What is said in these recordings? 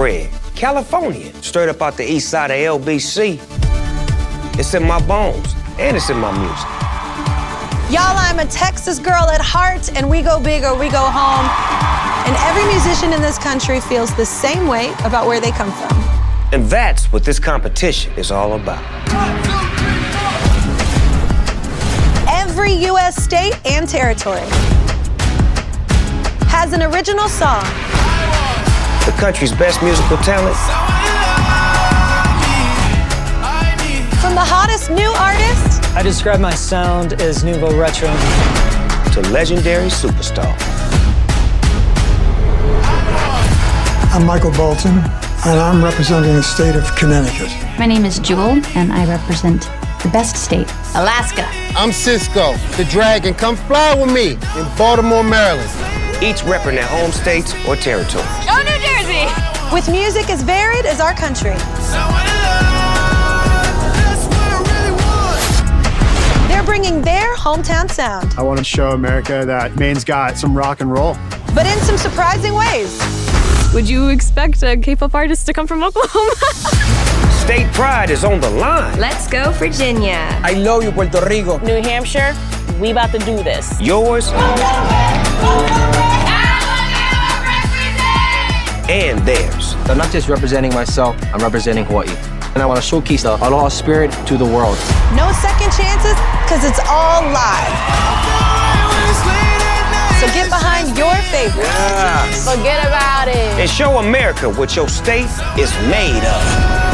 bred, Californian, straight up out the east side of LBC. It's in my bones, and it's in my music. Y'all, I'm a Texas girl at heart, and we go big or we go home. And every musician in this country feels the same way about where they come from. And that's what this competition is all about. Every U.S. state and territory has an original song. The country's best musical talent. From the hottest new artists. I describe my sound as nouveau retro. To legendary superstar. I'm Michael Bolton, and I'm representing the state of Connecticut. My name is Jewel, and I represent the best state, Alaska. I'm Cisco, the Dragon. Come fly with me in Baltimore, Maryland. Each repping their home states or territory. Go New Jersey! With music as varied as our country. They're bringing their hometown sound. I want to show America that Maine's got some rock and roll. But in some surprising ways. Would you expect a K-pop artist to come from Oklahoma? State pride is on the line. Let's go, Virginia. I love you, Puerto Rico. New Hampshire, we about to do this. Yours. And theirs. I'm not just representing myself, I'm representing Hawaii. And I want to showcase the aloha spirit to the world. No second chances, because it's all live. So get behind your favorites. Yeah. Forget about it. And show America what your state is made of. Yeah.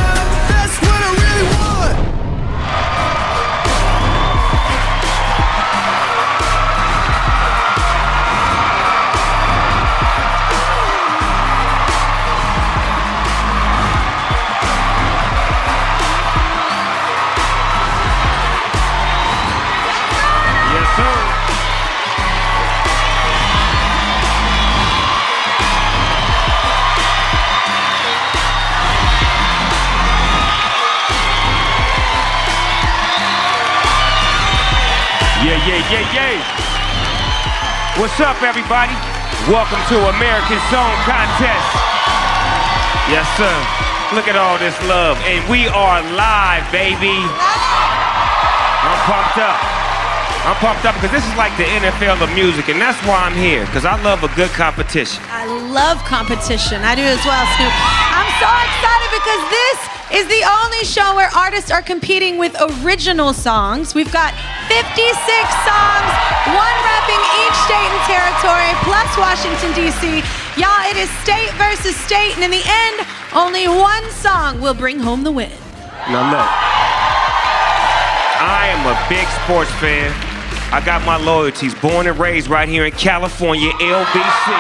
What's up, everybody? Welcome to American Song Contest. Yes, sir. Look at all this love. And we are live, baby. I'm pumped up because this is like the NFL of music, and that's why I'm here, because I love a good competition. I love competition. I do as well, Snoop. I'm so excited because this is the only show where artists are competing with original songs. We've got 56 songs, one repping each state and territory, plus Washington, D.C. Y'all, it is state versus state, and in the end, only one song will bring home the win. Now look, I am a big sports fan. I got my loyalties, born and raised right here in California, LBC.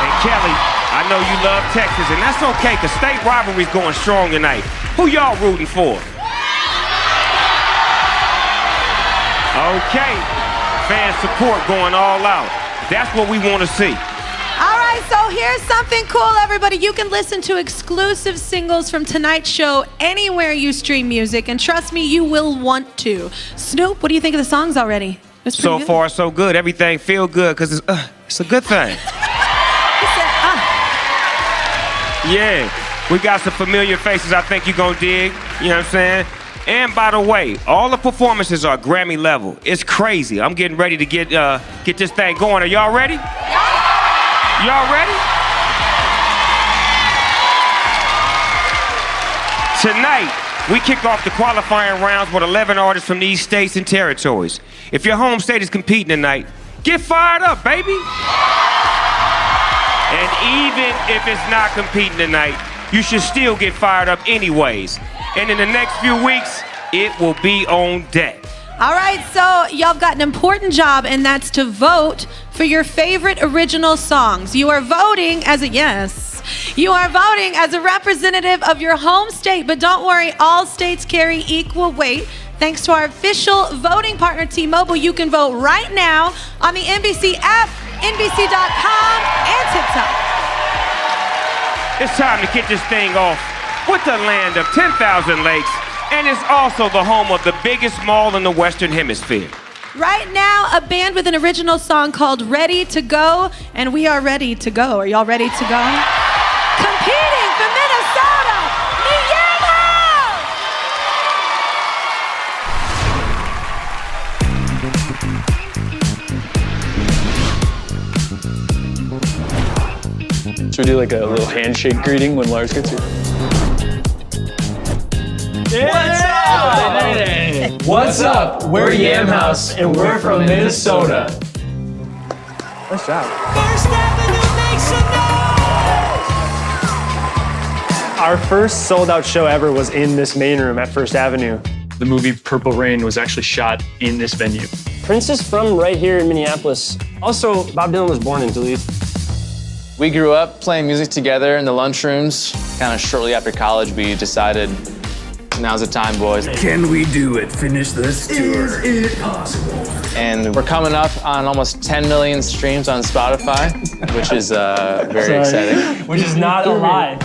And Kelly, I know you love Texas, and that's okay, because state rivalry's going strong tonight. Who y'all rooting for? Okay, fan support going all out. That's what we want to see. All right, so here's something cool, everybody. You can listen to exclusive singles from tonight's show anywhere you stream music, and trust me, you will want to. Snoop, what do you think of the songs already? So far, so good. Everything feel good, because it's a good thing. Yeah, we got some familiar faces I think you're gonna dig, you know what I'm saying? And by the way, all the performances are Grammy level. It's crazy. I'm getting ready to get this thing going. Are y'all ready? Y'all ready? Tonight, we kick off the qualifying rounds with 11 artists from these states and territories. If your home state is competing tonight, get fired up, baby. And even if it's not competing tonight, you should still get fired up anyways. And in the next few weeks, it will be on deck. All right, so y'all got an important job, and that's to vote for your favorite original songs. You are voting as a representative of your home state, but don't worry, all states carry equal weight. Thanks to our official voting partner, T-Mobile, you can vote right now on the NBC app, NBC.com, and TikTok. It's time to kick this thing off with the land of 10,000 lakes, and it's also the home of the biggest mall in the Western Hemisphere. Right now, a band with an original song called Ready to Go, and we are ready to go. Are y'all ready to go? we do like a little handshake greeting when Lars gets here? What's up? We're Yam House, and we're from Minnesota. Nice job. Our first sold-out show ever was in this main room at First Avenue. The movie Purple Rain was actually shot in this venue. Prince is from right here in Minneapolis. Also, Bob Dylan was born in Duluth. We grew up playing music together in the lunchrooms. Kind of shortly after college, we decided, now's the time, boys. Can we do it? Finish this tour. Is it possible? And we're coming up on almost 10 million streams on Spotify, which is very exciting. Which is not a lie.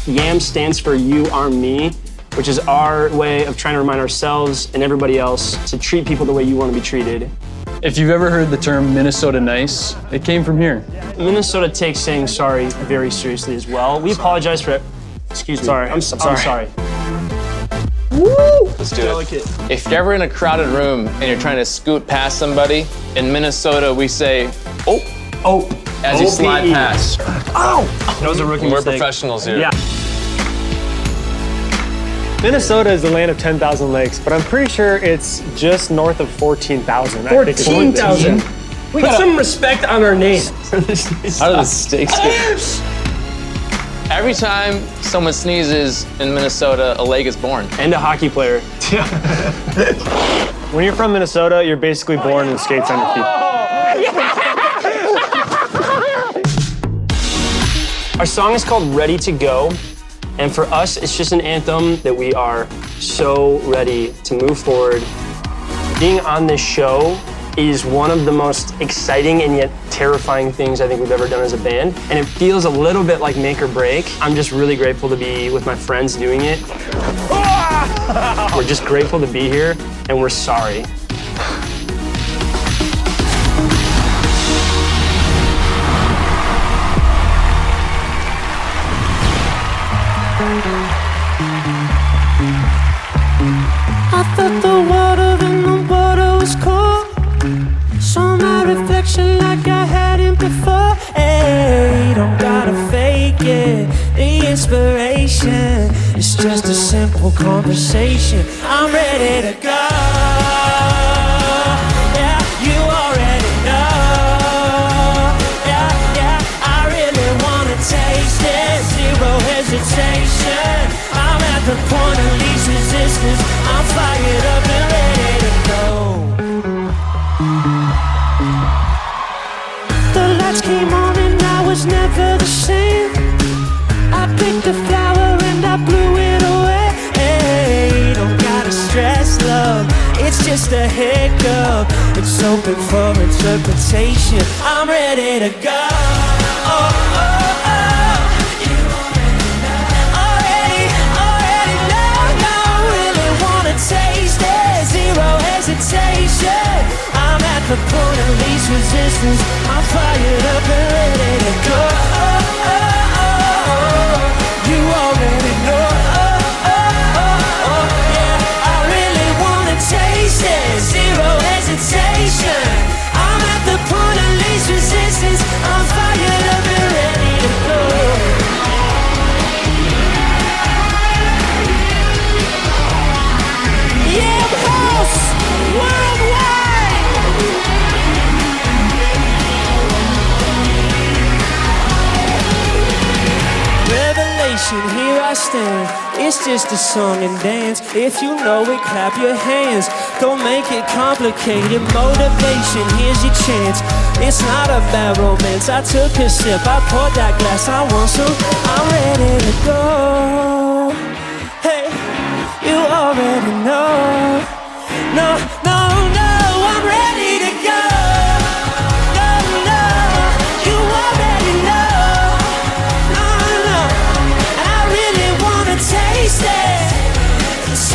YAM stands for You Are Me, which is our way of trying to remind ourselves and everybody else to treat people the way you want to be treated. If you've ever heard the term Minnesota nice, it came from here. Minnesota takes saying sorry very seriously as well. We apologize for it. Excuse me. Sorry. I'm sorry. Woo! Let's do it. If you're ever in a crowded room and you're trying to scoot past somebody, in Minnesota we say, oh, as you slide past. Oh! That was a rookie mistake. We're professionals here. Yeah. Minnesota is the land of 10,000 lakes, but I'm pretty sure it's just north of 14,000. 14,000? Put some respect on our name. How do the stakes get? Every time someone sneezes in Minnesota, a lake is born. And a hockey player. When you're from Minnesota, you're basically born with skates on your feet. Our song is called Ready to Go. And for us, it's just an anthem that we are so ready to move forward. Being on this show is one of the most exciting and yet terrifying things I think we've ever done as a band. And it feels a little bit like make or break. I'm just really grateful to be with my friends doing it. We're just grateful to be here, and we're sorry. I thought the water in the water was cold. Saw my reflection like I hadn't before. Hey, don't gotta fake it. The inspiration is just a simple conversation. I'm ready to go. Yeah, you already know. Yeah, I really wanna taste it. Zero hesitation. I'm at the point of least resistance. I'm fired up and ready to go. The lights came on and I was never the same. I picked a flower and I blew it away. Hey, don't gotta stress, love. It's just a hiccup. It's open for interpretation. I'm ready to go. Taste it, zero hesitation. I'm at the point of least resistance. I'm fired up and ready to go. You already know. Yeah, I really wanna taste it, zero hesitation. I'm at the point of least resistance. I'm fired up and ready to go. Revelation, here I stand. It's just a song and dance. If you know it, clap your hands. Don't make it complicated. Motivation, here's your chance. It's not about romance. I took a sip, I poured that glass. I want some. I'm ready to go. Hey, you already know. No, I'm ready to go. No, you already know. No, and I really wanna taste it.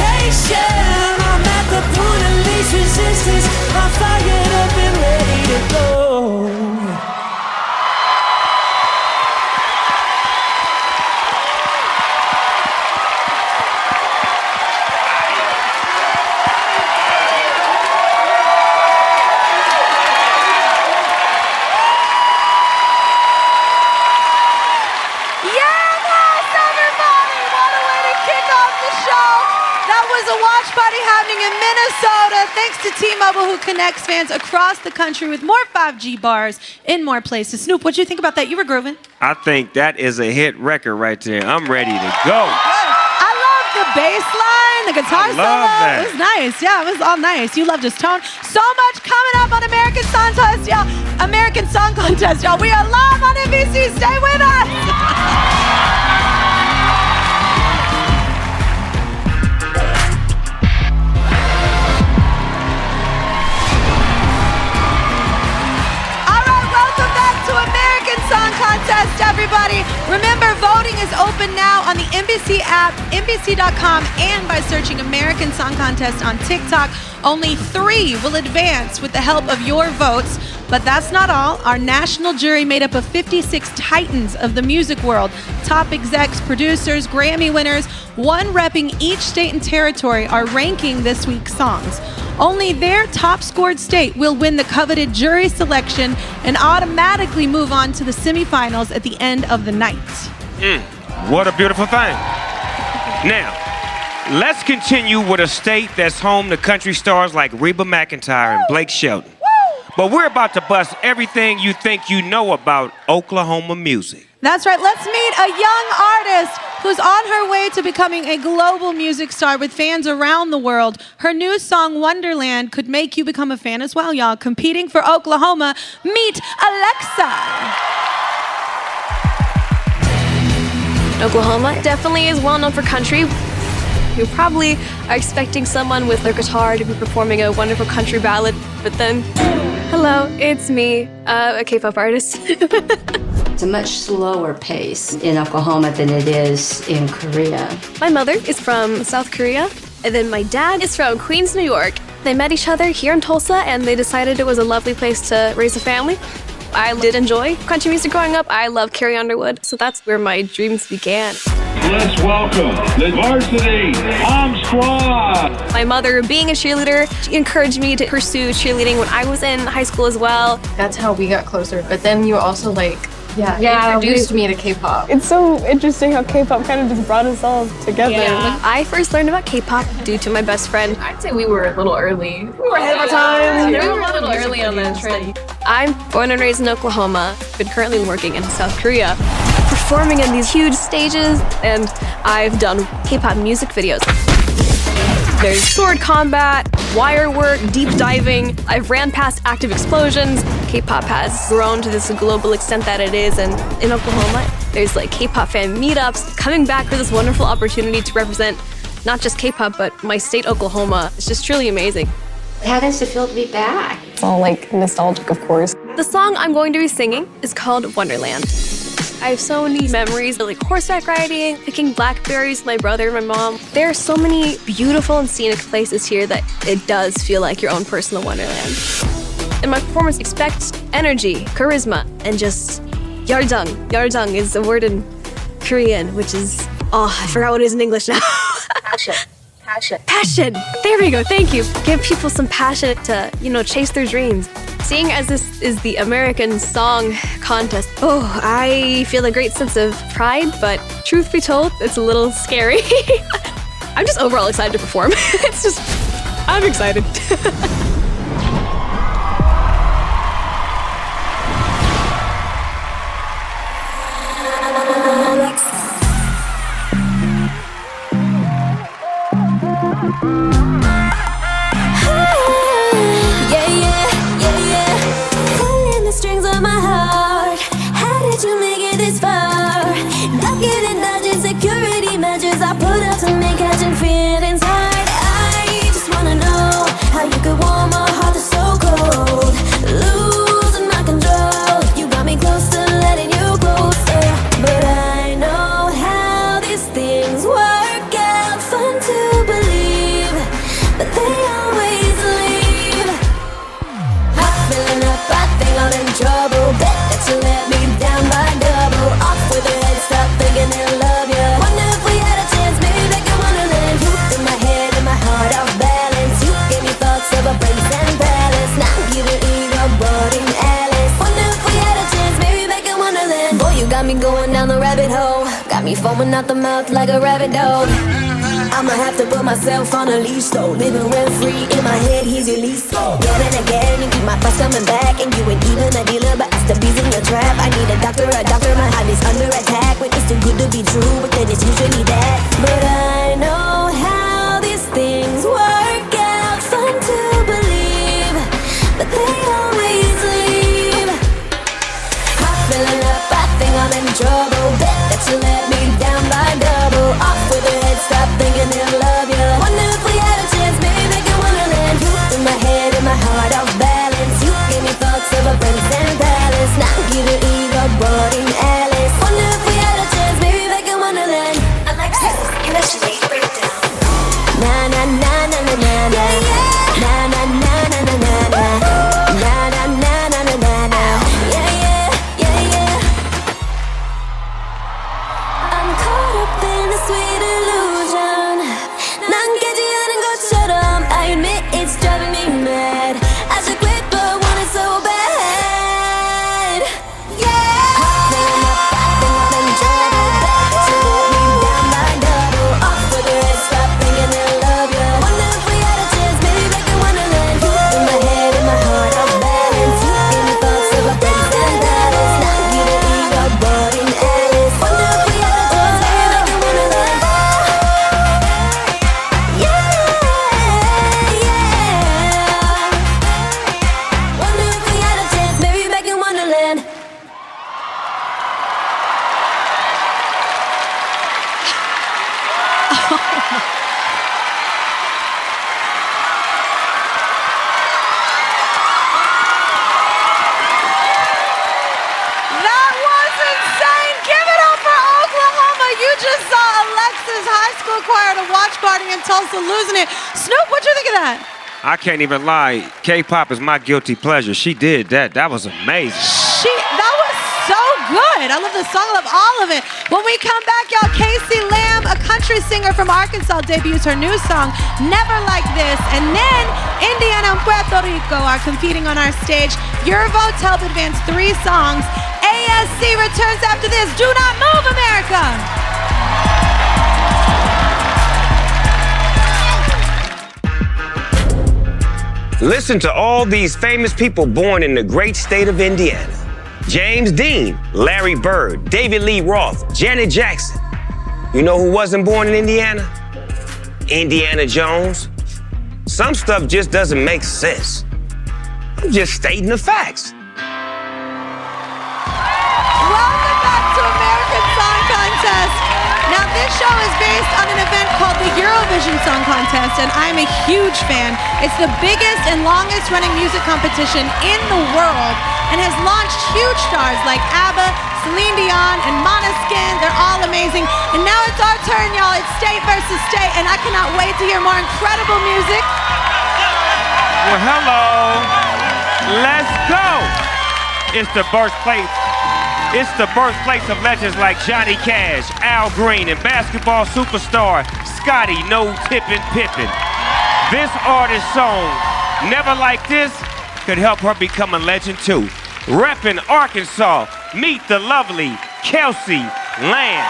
I'm at the point of least resistance. I'm fired up and ready to go. That was a watch party happening in Minnesota. Thanks to T-Mobile, who connects fans across the country with more 5G bars in more places. Snoop, what'd you think about that? You were grooving. I think that is a hit record right there. I'm ready to go. I love the bass line, the guitar solo. that. It was nice. Yeah, it was all nice. You loved his tone. So much coming up on American Song Contest, y'all. American Song Contest, y'all. We are live on NBC. Stay with us. Song Contest, everybody. Remember, voting is open now on the NBC app, NBC.com, and by searching American Song Contest on TikTok. Only 3 will advance with the help of your votes. But that's not all. Our national jury, made up of 56 titans of the music world, top execs, producers, Grammy winners, one repping each state and territory, are ranking this week's songs. Only their top scored state will win the coveted jury selection and automatically move on to the semifinals at the end of the night. What a beautiful thing. Now, let's continue with a state that's home to country stars like Reba McEntire and Blake Shelton. But we're about to bust everything you think you know about Oklahoma music. That's right. Let's meet a young artist who's on her way to becoming a global music star with fans around the world. Her new song, Wonderland, could make you become a fan as well, y'all. Competing for Oklahoma, meet Alexa. Oklahoma definitely is well known for country. You probably are expecting someone with their guitar to be performing a wonderful country ballad, but then, hello, it's me, a K-pop artist. It's a much slower pace in Oklahoma than it is in Korea. My mother is from South Korea, and then my dad is from Queens, New York. They met each other here in Tulsa, and they decided it was a lovely place to raise a family. I did enjoy country music growing up. I love Carrie Underwood, so that's where my dreams began. Let's welcome the Varsity Mom Squad. My mother, being a cheerleader, she encouraged me to pursue cheerleading when I was in high school as well. That's how we got closer. But then you also introduced me to K-pop. It's so interesting how K-pop kind of just brought us all together. Yeah. I first learned about K-pop due to my best friend. I'd say we were a little early. We were ahead of our time. We were a little early on that trend. I'm born and raised in Oklahoma, but currently working in South Korea, performing in these huge stages, and I've done K-pop music videos. There's sword combat, wire work, deep diving. I've ran past active explosions. K-pop has grown to this global extent that it is, and in Oklahoma, there's like K-pop fan meetups. Coming back for this wonderful opportunity to represent not just K-pop, but my state, Oklahoma. It's just truly amazing. How does it feel to be back? It's all like nostalgic, of course. The song I'm going to be singing is called Wonderland. I have so many memories of like horseback riding, picking blackberries with my brother and my mom. There are so many beautiful and scenic places here that it does feel like your own personal wonderland. In my performance, expect energy, charisma, and just yardang. Yardang is a word in Korean, which is, I forgot what it is in English now. Passion. There we go. Thank you. Give people some passion to, chase their dreams. Seeing as this is the American Song Contest, I feel a great sense of pride, but truth be told, it's a little scary. I'm just overall excited to perform. I'm excited. Pulling the strings of my heart. How did you make it this far? Knocking and dodging security measures I put up to make catching feelings hard. I just wanna know how you could warm my heart that's so cold. Losing my control. You got me close to letting you closer. But I know how these things work out. Fun to believe, but they always leave. I'm filling up, I think I'm in trouble. Bet that you let me down by double. Off with your head, stop thinking they'll love you. Wonder if we had a chance, maybe they could wonderland. You in my head and my heart off balance. You gave me thoughts of a prince and palace. Now you the ego boarding Alice. Wonder if we had a chance, maybe back in Wonderland. Boy, you got me going down the rabbit hole. Got me foaming out the mouth like a rabbit dog. I'ma have to put myself on a leash, though. Living rent free in my head, he's released. Again and again, you keep my thoughts coming back. And you ain't even a dealer, but I still bees in your trap. I need a doctor, my heart is under attack. When it's too good to be true, but then it's usually that. But I know how these things work out. Fun to believe, but they always leave. I'm filling up, I think I'm in trouble. Bet that you let me down by double. Off with your head, stop thinking they'll love you. Wonder if we had a chance, maybe make a wonderland. You in my head and my heart off balance. You gave me thoughts of a prince and palace. Now give it ego, boarding Alice. Wonder if we had a chance, maybe make a wonderland. Alexis, can I just break it down? Na na na na na na na. Na na na na na na na. Na na na na na na na. Yeah yeah yeah yeah. I'm caught up in a sweet illusion. 난 깨지 않은 것처럼 I admit it's driving me mad. I should quit but want it so bad. Yeah. Filling up, I think I'm in trouble. Bet you let me down by double. Off with your head, stop thinking they'll love you. Wonder if we had a chance, maybe back in Wonderland. You in my head and my heart off balance. You gave me thoughts of a prince and palace. Now give it ego, boarding Alice. Wonder if we had a chance, maybe back in Wonderland. Yeah, yeah. Wonder if we had a chance, maybe back in Wonderland. That was insane! Give it up for Oklahoma! You just saw Alexis High School Choir at a watch party in Tulsa losing it. Snoop, what'd you think of that? I can't even lie. K-pop is my guilty pleasure. She did that. That was amazing. That was so good. I love the song, I love all of it. When we come back, y'all, Casey Lamb, a country singer from Arkansas, debuts her new song, Never Like This. And then Indiana and Puerto Rico are competing on our stage. Your votes help advance 3 songs. ASC returns after this. Do not move, America. Listen to all these famous people born in the great state of Indiana. James Dean, Larry Bird, David Lee Roth, Janet Jackson. You know who wasn't born in Indiana? Indiana Jones. Some stuff just doesn't make sense. I'm just stating the facts. Welcome back to American Song Contest. Now, this show is based on an event called the Eurovision Song Contest, and I'm a huge fan. It's the biggest and longest running music competition in the world and has launched huge stars like ABBA, Celine Dion, and Måneskin. They're all amazing. And now it's our turn, y'all. It's state versus state, and I cannot wait to hear more incredible music. Well, hello. Let's go. It's the birthplace. It's the birthplace of legends like Johnny Cash, Al Green, and basketball superstar Scottie No Tippin' Pippen. This artist's song, Never Like This, could help her become a legend too. Reppin' Arkansas, meet the lovely Kelsey Lamb.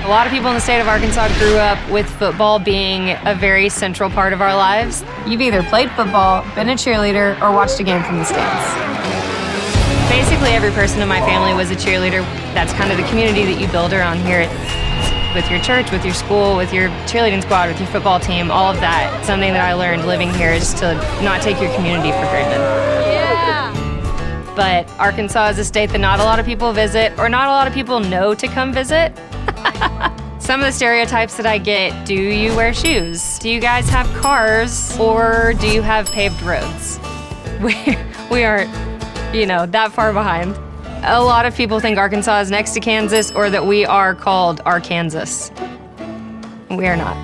A lot of people in the state of Arkansas grew up with football being a very central part of our lives. You've either played football, been a cheerleader, or watched a game from the stands. Basically, every person in my family was a cheerleader. That's kind of the community that you build around here. With your church, with your school, with your cheerleading squad, with your football team, all of that. Something that I learned living here is to not take your community for granted. Yeah. But Arkansas is a state that not a lot of people visit, or not a lot of people know to come visit. Some of the stereotypes that I get: do you wear shoes? Do you guys have cars? Or do you have paved roads? We aren't, that far behind. A lot of people think Arkansas is next to Kansas, or that we are called Arkansas. We are not.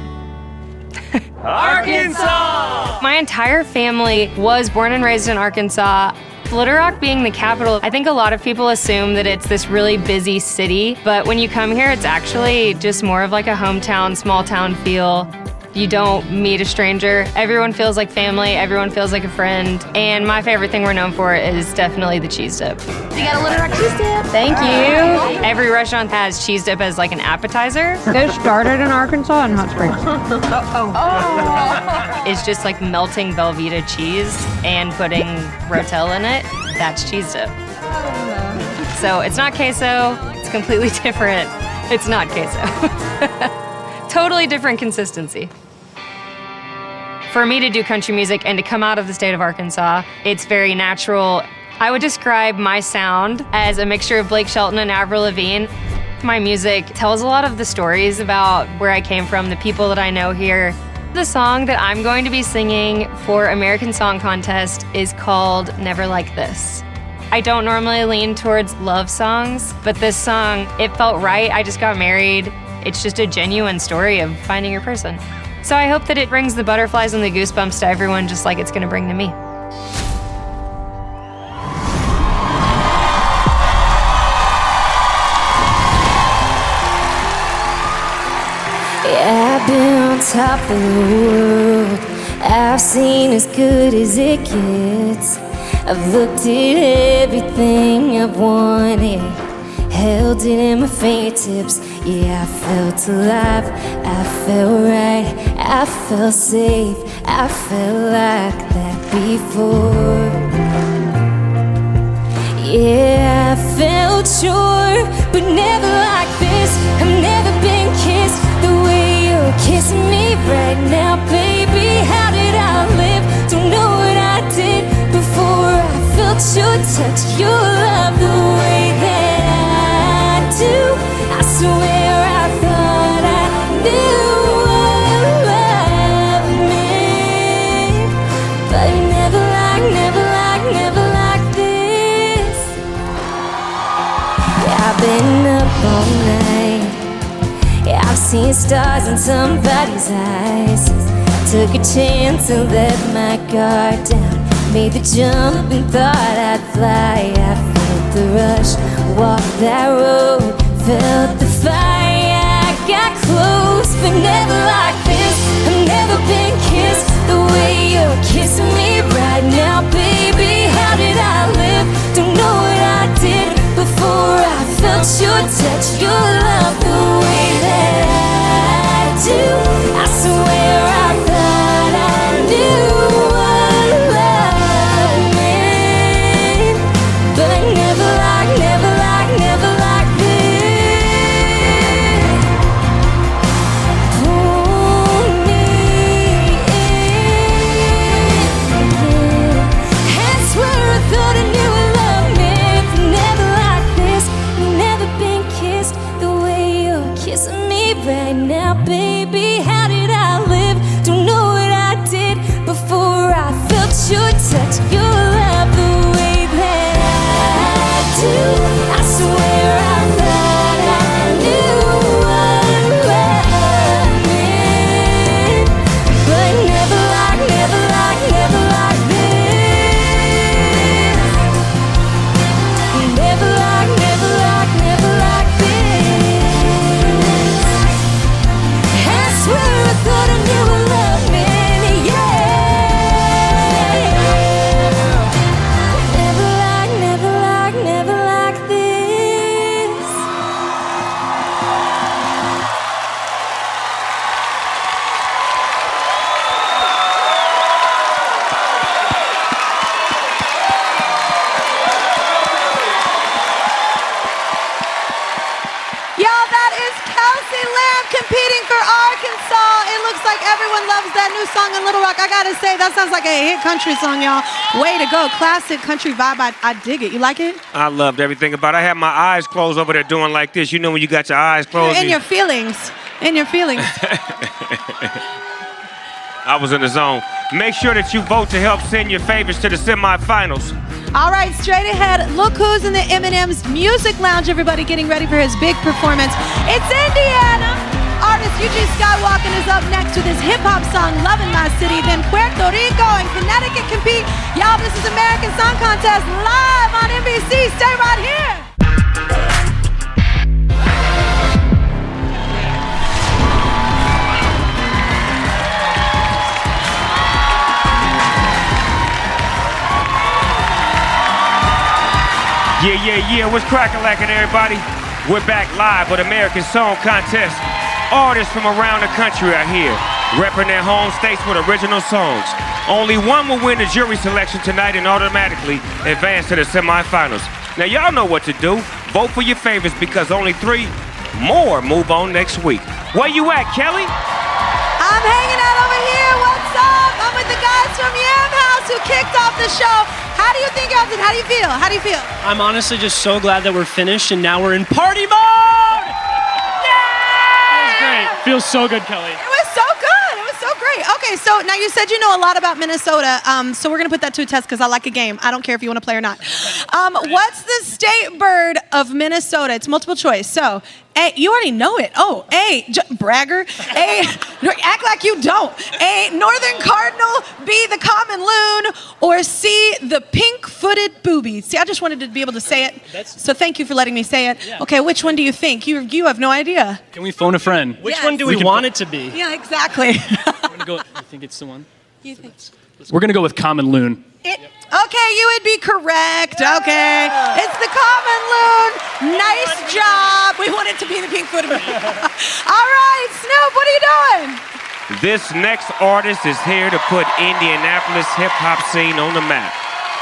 Arkansas! My entire family was born and raised in Arkansas. Little Rock being the capital, I think a lot of people assume that it's this really busy city, but when you come here, it's actually just more of like a hometown, small town feel. You don't meet a stranger. Everyone feels like family. Everyone feels like a friend. And my favorite thing we're known for is definitely the cheese dip. You got a Little Rock cheese dip. Thank you. Every restaurant has cheese dip as like an appetizer. It started in Arkansas and Hot Springs. It's just like melting Velveeta cheese and putting Rotel in it. That's cheese dip. So it's not queso. It's completely different. It's not queso. Totally different consistency. For me to do country music and to come out of the state of Arkansas, it's very natural. I would describe my sound as a mixture of Blake Shelton and Avril Lavigne. My music tells a lot of the stories about where I came from, the people that I know here. The song that I'm going to be singing for American Song Contest is called Never Like This. I don't normally lean towards love songs, but this song, it felt right. I just got married. It's just a genuine story of finding your person. So I hope that it brings the butterflies and the goosebumps to everyone just like it's gonna bring to me. Yeah, I've been on top of the world. I've seen as good as it gets. I've looked at everything I've wanted, held it in my fingertips. Yeah, I felt alive, I felt right, I felt safe, I felt like that before. Yeah, I felt sure, but never like this. I've never been kissed the way you're kissing me right now, baby. How did I live? Don't know what I did before I felt your touch, your love the way that I do. I swear I thought I knew what love meant, but never like this. Yeah, I've been up all night. Yeah, I've seen stars in somebody's eyes. Took a chance and let my guard down. Made the jump and thought I'd fly. I felt the rush, walked that road, felt the fire. I got close, but never like this. I've never been kissed the way you're kissing me right now, baby. How did I live? Don't know what I did before I felt your touch, your love the way that I do. I swear I thought I knew what love meant, but never like this. Pull me in, I swear I thought I knew what love meant, but never like this. Never been kissed the way you're kissing me right now, baby. How did I live? Don't know what I did before I felt your touch, your love the way that I do. I swear I thought I knew what love meant, but never like this. Never like this. I swear I thought I knew what love meant, yeah. Never like this. Y'all, that is Kelsey Lamb competing for Arkansas. It looks like everyone loves that new song in Little Rock. I gotta say, that sounds like a hit country song, y'all. Way to go. Classic country vibe. I dig it. You like it? I loved everything about it. I had my eyes closed over there doing like this. You know when you got your eyes closed? In your feelings. In your feelings. I was in the zone. Make sure that you vote to help send your favorites to the semifinals. All right, straight ahead. Look who's in the M&M's Music Lounge, everybody, getting ready for his big performance. It's Indiana. Artist Eugene Skywalker is up next with his hip-hop song, Lovin' My City. Then Puerto Rico and Connecticut compete. Y'all, this is American Song Contest live on NBC. Stay right here. Yeah. What's crackin', everybody? We're back live with American Song Contest. Artists from around the country are here, repping their home states with original songs. Only one will win the jury selection tonight and automatically advance to the semifinals. Now, y'all know what to do. Vote for your favorites because only 3 more move on next week. Where you at, Kelly? I'm hanging out over here. What's up? I'm with the guys from Yam House who kicked off the show. How do you think, Elton? How do you feel? How do you feel? I'm honestly just so glad that we're finished and now we're in party mode! Feels great. Feels so good, Kelly. It was so good. It was so great. Okay, so now you said you know a lot about Minnesota, so we're going to put that to a test because I like a game. I don't care if you want to play or not. What's the state bird of Minnesota? It's multiple choice. So, A, you already know it. Oh, A, bragger. A, act like you don't. A, northern cardinal. B, the common loon. Or C, the pink-footed booby. See, I just wanted to be able to say it. So thank you for letting me say it. Yeah. Okay, which one do you think? You have no idea. Can we phone a friend? Which one do we want it to be? Yeah, exactly. I think it's the one. You think? We're gonna go with common loon. Okay, you would be correct. Okay. It's the common loon. Nice job. We want it to be the pink-footed booby. All right, Snoop, what are you doing? This next artist is here to put Indianapolis hip-hop scene on the map.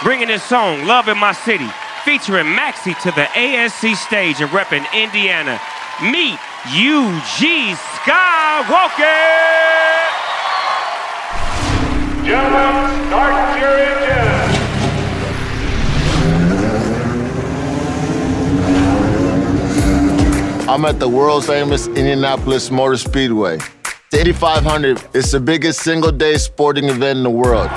Bringing his song, Love in My City, featuring Maxi to the ASC stage and repping Indiana. Meet UG Skywalker! Gentlemen, start your engine. I'm at the world famous Indianapolis Motor Speedway. The 8500 is the biggest single-day sporting event in the world.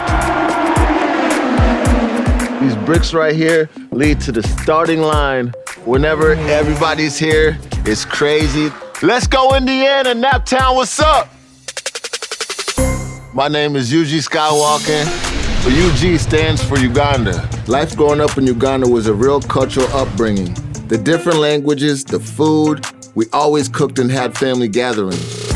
These bricks right here lead to the starting line. Whenever everybody's here, it's crazy. Let's go, Indiana, Naptown, what's up? My name is UG Skywalker. So UG stands for Uganda. Life growing up in Uganda was a real cultural upbringing. The different languages, the food, we always cooked and had family gatherings.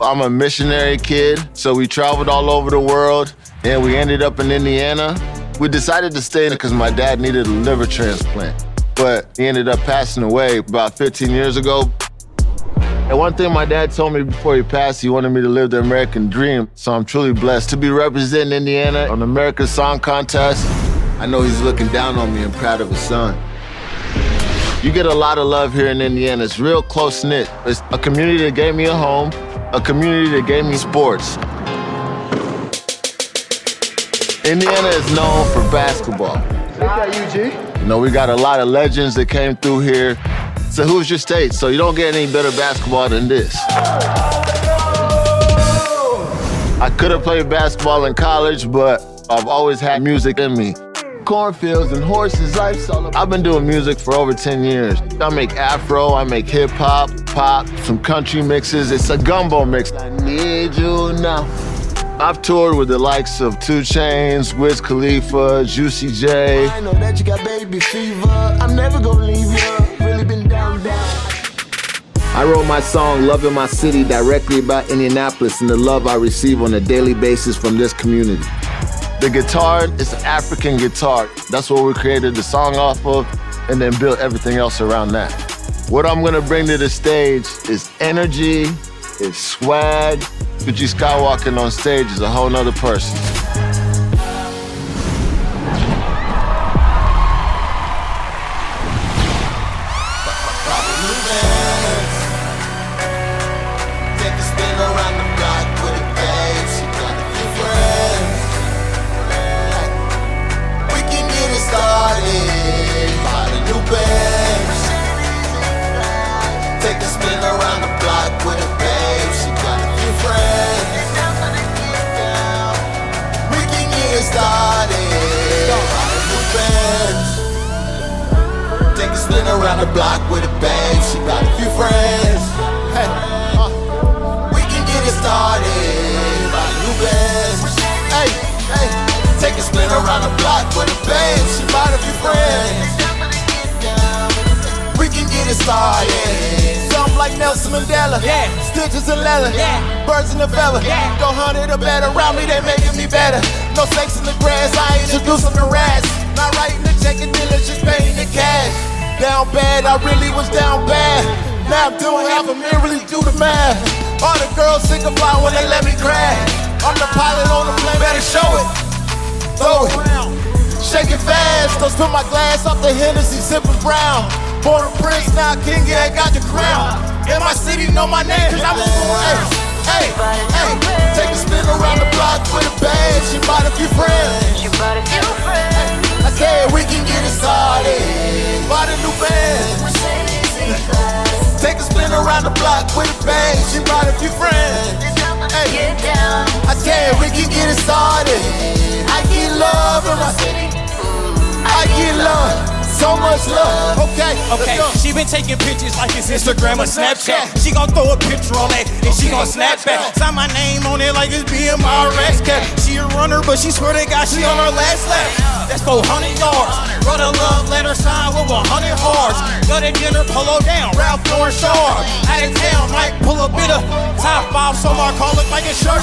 I'm a missionary kid, so we traveled all over the world, and we ended up in Indiana. We decided to stay in it because my dad needed a liver transplant, but he ended up passing away about 15 years ago. And one thing my dad told me before he passed, he wanted me to live the American dream, so I'm truly blessed to be representing Indiana on the American Song Contest. I know he's looking down on me and proud of his son. You get a lot of love here in Indiana. It's real close-knit. It's a community that gave me a home, a community that gave me sports. Indiana is known for basketball. UG? You know, we got a lot of legends that came through here. So who's your state? So you don't get any better basketball than this. I could have played basketball in college, but I've always had music in me. Cornfields and horses, life's all about. I've been doing music for over 10 years. I make Afro, I make hip hop, pop, some country mixes. It's a gumbo mix. I need you now. I've toured with the likes of 2 Chainz, Wiz Khalifa, Juicy J. I know that you got baby fever. I'm never gonna leave you. Really been down. I wrote my song, Love in My City, directly about Indianapolis and the love I receive on a daily basis from this community. The guitar is an African guitar. That's what we created the song off of, and then built everything else around that. What I'm gonna bring to the stage is energy, is swag. UG Skywalker on stage is a whole nother person. Take a spin around the block with a babe. She got a few friends. We can get it started. Take a spin around the block with a babe. She got a few friends. Hey, we can get it started. Buy a new Benz. Hey, hey. Take a spin around the block with a babe. She bought a few friends. We can get it started. Something like Nelson Mandela, stitches and leather, birds in the feather. Go 100 or better, around me they making me better. No sex in the grass, I introduce them to rats. Not writing the check and dealers, just paying the cash. down bad, I really was down bad. Now I'm doing $500,000, really do the math. All the girls sing about when they let me crash. I'm the pilot on the plane, better show it. Throw it, shake it fast. Don't spill my glass off the Hennessy, sipping brown. Born a prince, now king, yeah, got the crown. In my city, know my name, cause I'm on. Hey, take a spin around the block with a bag. She bought a few friends. I said we can get it started. Bought a new band. Take a spin around the block with a bag. She bought a few friends. Hey, I said we can get it started. I get love in my city. I get love. So much love. Okay. She been taking pictures like it's Instagram or Snapchat. She gon' throw a picture on that and she gon' snap back. Sign my name on it like it's BMRX cat. She a runner, but she swear to God she on her last lap. That's 400 yards. Wrote a love letter signed with 100 hearts. Go to dinner, polo down, Ralph Lauren Shard. Out of town, might pull a bit of top off, so my call look like a shirt.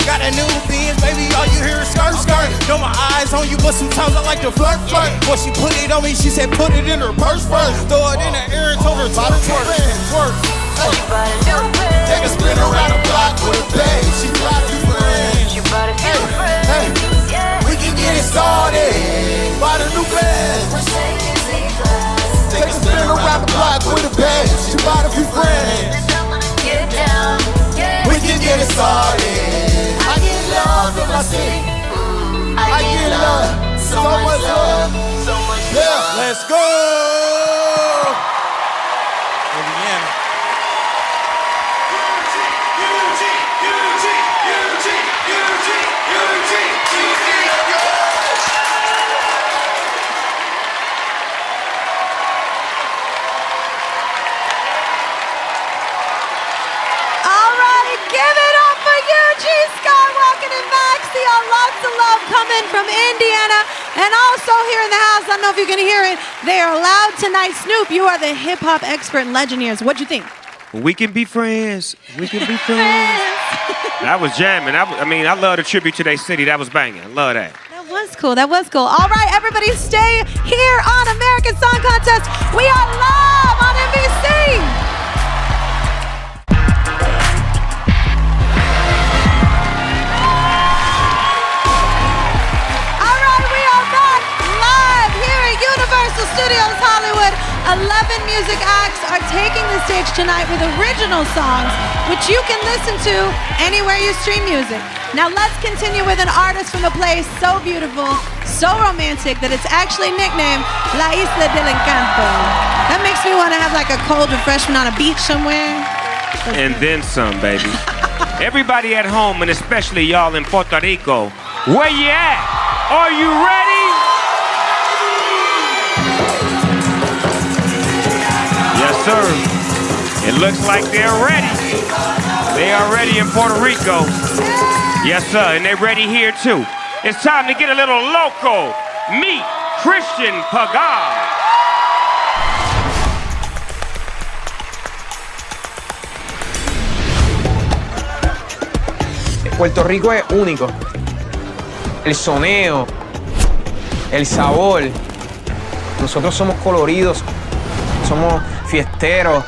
Got a new Benz, baby, all you hear is skirt. Know my eyes on you, but sometimes I like to flirt. When she put it on me, she said put it in her purse first. Throw it in the air and told her to twerk. Take a spin around the block with a bag. She bought a few friends. Hey, we can get it started. Bought a new bag. Take a spin around the block with a bag. She bought a few friends. We can get it started. I get love in my city. I get love, so much love. Yeah, let's go. Indiana. Lots of love coming from Indiana and also here in the house. I don't know if you can hear it. They are loud tonight. Snoop, you are the hip hop expert and Legendneers. What'd you think? We can be friends. We can be friends. That was jamming. I love the tribute to their city. That was banging. I love that. That was cool. That was cool. All right, everybody, stay here on American Song Contest. We are live on NBC. Universal Studios Hollywood. 11 music acts are taking the stage tonight with original songs, which you can listen to anywhere you stream music. Now let's continue with an artist from a place so beautiful, so romantic, that it's actually nicknamed La Isla del Encanto. That makes me want to have like a cold refreshment on a beach somewhere. And then some, baby. Everybody at home, and especially y'all in Puerto Rico, where you at? Are you ready? Yes, sir. It looks like they're ready. They are ready in Puerto Rico. Yes, sir, and they're ready here too. It's time to get a little local. Meet Christian Pagan. Puerto Rico es único. El soneo, el sabor. Nosotros somos coloridos, somos fiesteros.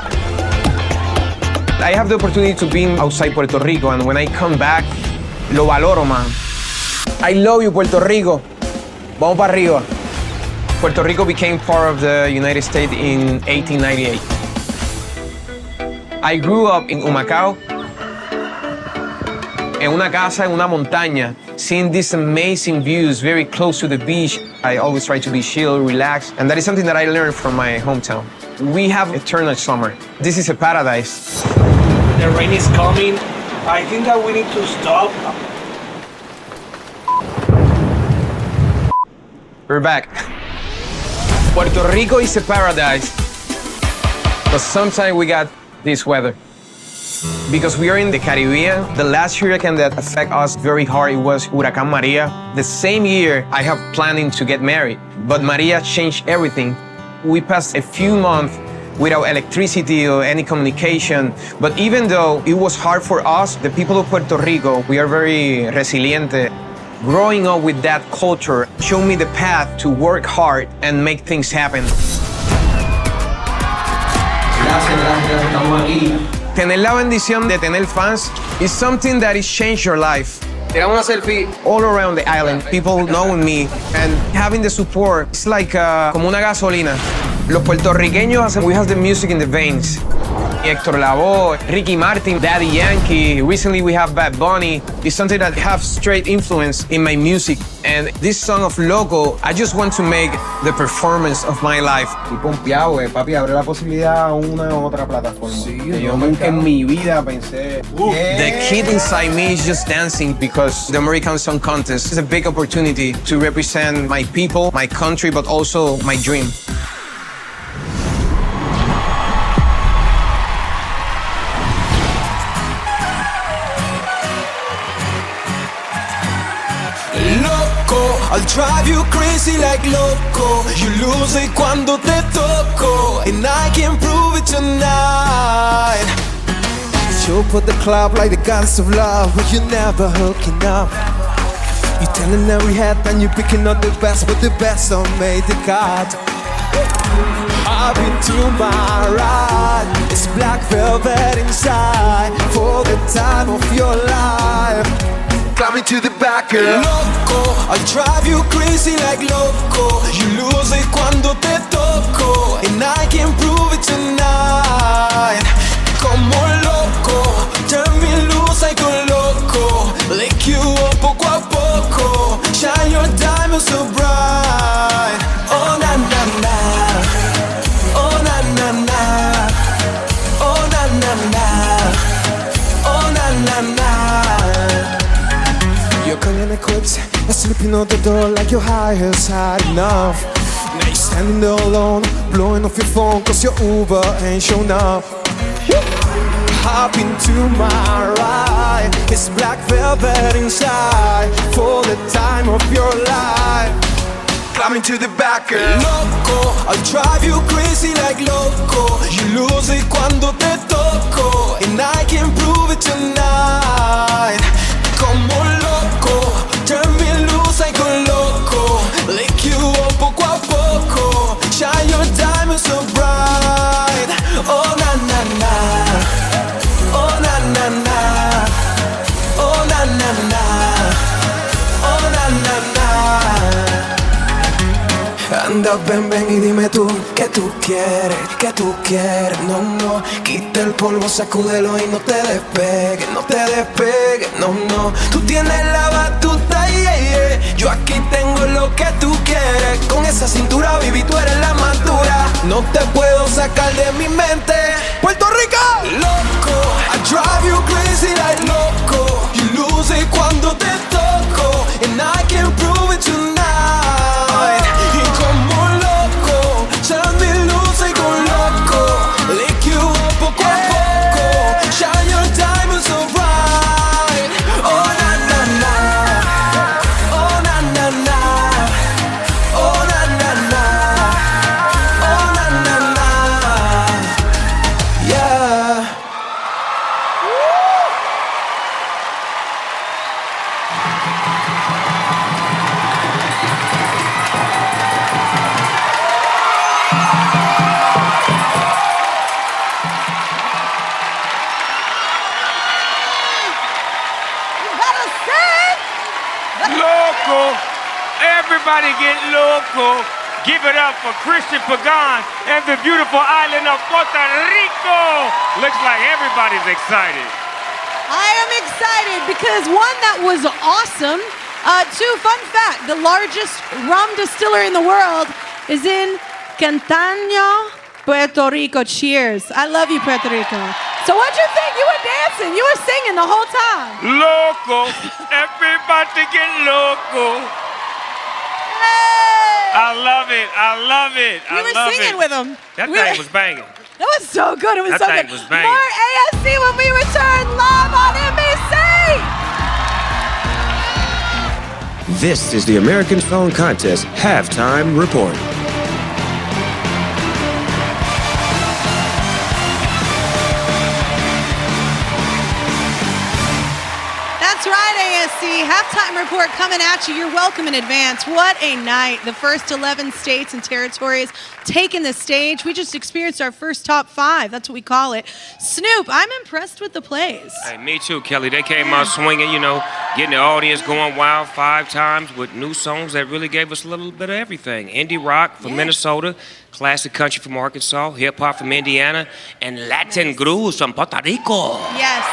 I have the opportunity to be outside Puerto Rico, and when I come back, lo valoro, man. I love you, Puerto Rico. Vamos para arriba. Puerto Rico became part of the United States in 1898. I grew up in Humacao, en una casa en una montaña, seeing these amazing views very close to the beach. I always try to be chill, relaxed, and that is something that I learned from my hometown. We have eternal summer. This is a paradise. The rain is coming. I think that we need to stop. We're back. Puerto Rico is a paradise, but sometimes we got this weather. Because we are in the Caribbean, the last hurricane that affected us very hard, it was Huracán Maria. The same year, I have planning to get married, but Maria changed everything. We passed a few months without electricity or any communication, but even though it was hard for us, the people of Puerto Rico, we are very resiliente. Growing up with that culture showed me the path to work hard and make things happen. Gracias, estamos aquí. Tener la bendición de tener fans is something that is changed your life. Tiramos una selfie. All around the island, people knowing me and having the support, it's like como una gasolina. Los puertorriqueños, we have the music in the veins. Héctor Lavoe, Ricky Martin, Daddy Yankee. Recently we have Bad Bunny. It's something that have straight influence in my music. And this song of Loco, I just want to make the performance of my life. Y pompeado, papi, abre la posibilidad a una u otra plataforma. Que yo nunca en mi vida pensé. The kid inside me is just dancing because the American Song Contest is a big opportunity to represent my people, my country, but also my dream. I'll drive you crazy like loco. You lose it cuando te toco, and I can prove it tonight. You put the club like the goddess of love, but you're never hooking up. You telling every head and you're picking up the best, but the best don't make the cut. I've been to my ride. It's black velvet inside for the time of your life. Climbing to the back, girl. Loco, I'll drive you crazy like loco. You lose it cuando te toco, and I can prove it tonight. Como loco, turn me loose like a loco. Lick you up poco a poco. Shine your diamonds so bright. Oh na na na, oh na na na, oh na na na, oh na na na. You're calling it quits, you're slipping out the door like your high heels high enough. Now you're standing there alone, blowing off your phone cause your Uber ain't shown up. Hop into my ride, it's black velvet inside for the time of your life. Climbing to the back, girl. Loco, I'll drive you crazy like loco. You lose it cuando te toco, and I can prove it tonight. Como loco, turn me loose like a loco. Lick you up poco a poco. Shine your diamonds so bright. Oh na na na, oh na na na, oh na na na, oh na na na. Anda, ven, ven y dime tú qué tú quieres, no, no. Quita el polvo, sacúdelo y no te despegues, no, no. Tú tienes la batuta, yeah, yeah. Yo aquí tengo lo que tú quieres. Con esa cintura, baby, tú eres la más dura. No te puedo sacar de mi mente. ¡Puerto Rico! Loco, I drive you crazy like loco. You lose it cuando te toco, and I can prove it tonight. Turn me loose like a loco. Lick you up poco a poco. Shine your diamonds so bright. Oh na na na, oh na na na, oh na na na, oh na na na. Yeah. Loco. Everybody get loco. Give it up for Christian Pagan and the beautiful island of Puerto Rico. Looks like everybody's excited. I am excited because one, that was awesome. Two, fun fact, the largest rum distiller in the world is in Cantaño, Puerto Rico. Cheers. I love you, Puerto Rico. So what'd you think? You were dancing. You were singing the whole time. Loco. Everybody get loco. Hey! I love it. I love it. We were singing with them. That thing was banging. That was so good. It was That so thing good. was banging. More ASC when we return live on NBC. This is the American Song Contest halftime report. That's right, ASC. Odyssey halftime report coming at you. You're welcome in advance. What a night. The first 11 states and territories taking the stage. We just experienced our first top 5. That's what we call it. Snoop, I'm impressed with the plays. Hey, me too, Kelly. They came out swinging, you know, getting the audience going wild 5 times with new songs that really gave us a little bit of everything. Indie rock from Minnesota, classic country from Arkansas, hip-hop from Indiana, and Latin grooves from Puerto Rico. Yes.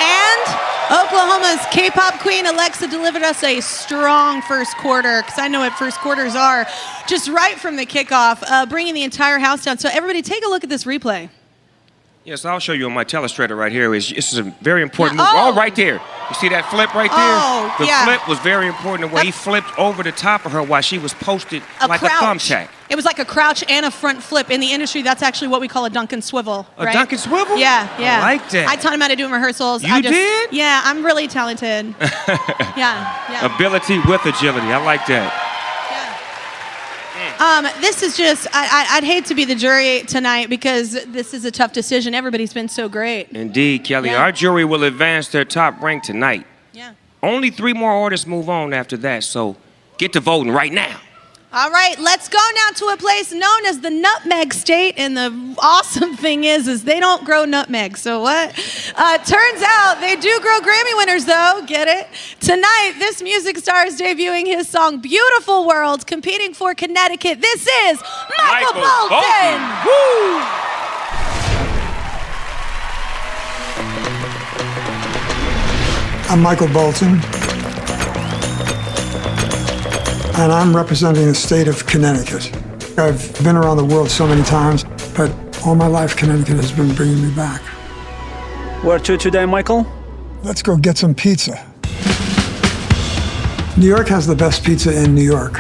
And Oklahoma's K-pop queen Alexa delivered us a strong first quarter, because I know what first quarters are, just right from the kickoff, bringing the entire house down. So everybody take a look at this replay. Yes, I'll show you on my telestrator right here. This is a very important move. Oh, right there. You see that flip right there? Oh, the yeah. flip was very important, the way he flipped over the top of her while she was posted like crouch. a thumbtack. It was like a crouch and a front flip. In the industry, that's actually what we call a Duncan swivel. A right? Duncan swivel? Yeah, yeah. I like that. I taught him how to do it in rehearsals. You did? Yeah, I'm really talented. yeah. Ability with agility. I like that. This is just, I'd hate to be the jury tonight because this is a tough decision. Everybody's been so great. Indeed, Kelly. Yeah. Our jury will advance their top rank tonight. Yeah. Only 3 more artists move on after that, so get to voting right now. All right, let's go now to a place known as the Nutmeg State, and the awesome thing is they don't grow nutmeg, so what? Turns out they do grow Grammy winners, though, get it? Tonight, this music star is debuting his song Beautiful World, competing for Connecticut. This is Michael Bolton! Woo! I'm Michael Bolton, and I'm representing the state of Connecticut. I've been around the world so many times, but all my life Connecticut has been bringing me back. Where to today, Michael? Let's go get some pizza. New York has the best pizza in New York,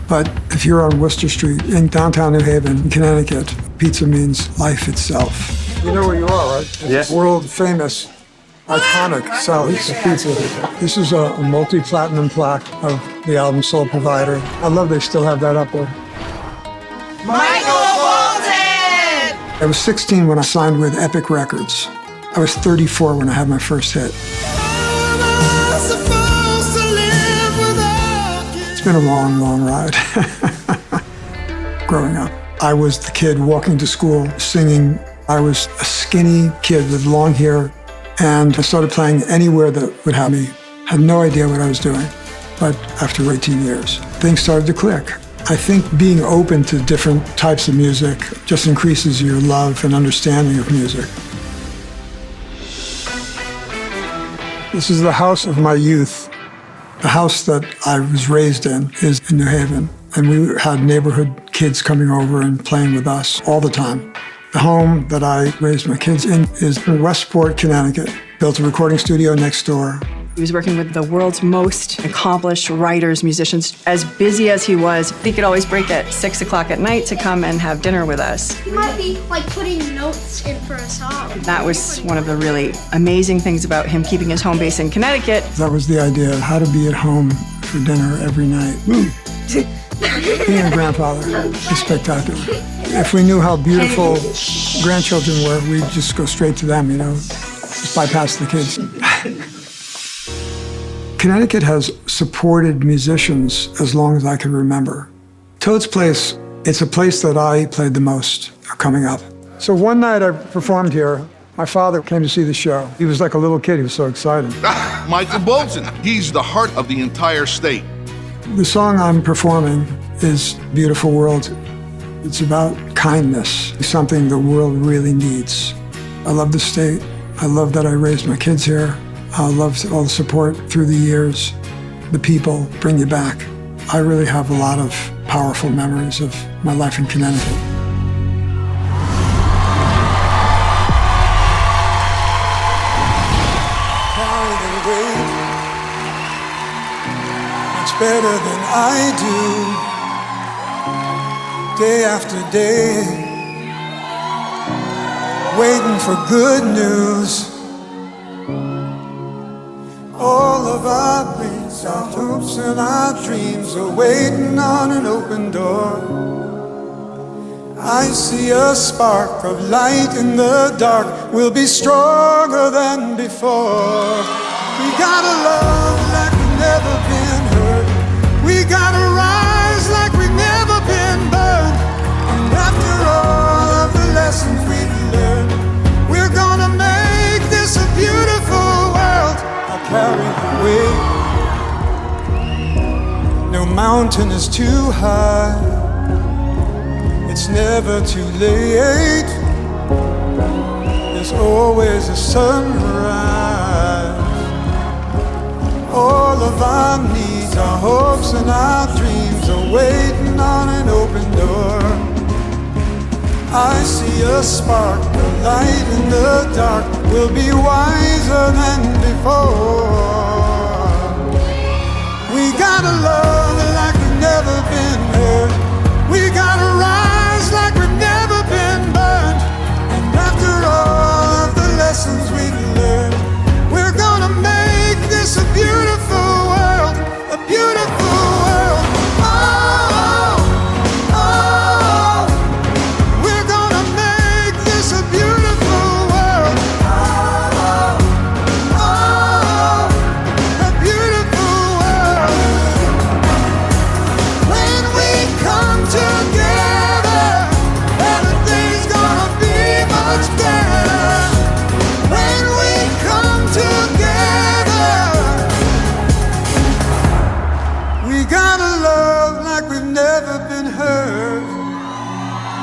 but if you're on Worcester Street in downtown New Haven, Connecticut, pizza means life itself. You know where you are, right? Yes. World famous, iconic Sally's Pizza. This is a multi-platinum plaque of the album Soul Provider. I love they still have that up there. Michael Bolton! I was 16 when I signed with Epic Records. I was 34 when I had my first hit. It's been a long, long ride. Growing up, I was the kid walking to school singing. I was a skinny kid with long hair, and I started playing anywhere that would have me. Had no idea what I was doing. But after 18 years, things started to click. I think being open to different types of music just increases your love and understanding of music. This is the house of my youth. The house that I was raised in is in New Haven, and we had neighborhood kids coming over and playing with us all the time. The home that I raised my kids in is in Westport, Connecticut. Built a recording studio next door. He was working with the world's most accomplished writers, musicians. As busy as he was, he could always break at 6 o'clock at night to come and have dinner with us. You might be like putting notes in for a song. That was one of the really amazing things about him keeping his home base in Connecticut. That was the idea, how to be at home for dinner every night. Being a grandfather is spectacular. If we knew how beautiful grandchildren were, we'd just go straight to them, you know, just bypass the kids. Connecticut has supported musicians as long as I can remember. Toad's Place, it's a place that I played the most coming up. So one night I performed here. My father came to see the show. He was like a little kid, he was so excited. Michael Bolton, he's the heart of the entire state. The song I'm performing is Beautiful World. It's about kindness, something the world really needs. I love the state. I love that I raised my kids here. I love all the support through the years. The people bring you back. I really have a lot of powerful memories of my life in Connecticut. Much better than I do, day after day, waiting for good news. All of our dreams, our hopes and our dreams are waiting on an open door. I see a spark of light in the dark, we'll be stronger than before. We gotta love like we've never been hurt. We gotta rise like we've never been burned. And after all of the lessons we've learned, we're gonna make this a beautiful world. I'll carry the weight. No mountain is too high. It's never too late. There's always a sunrise. All of our needs, our hopes and our dreams are waiting on an open door. I see a spark, a light in the dark. We'll be wiser than before. We gotta love like we've never been hurt. We gotta rise like we've never been burned. And after all of the lessons we've learned, we're gonna make this a beautiful world, a beautiful world. Oh, oh, we're gonna make this a beautiful world. Oh, oh, a beautiful world. When we come together, everything's gonna be much better. When we come together, we gotta love like we've never been hurt.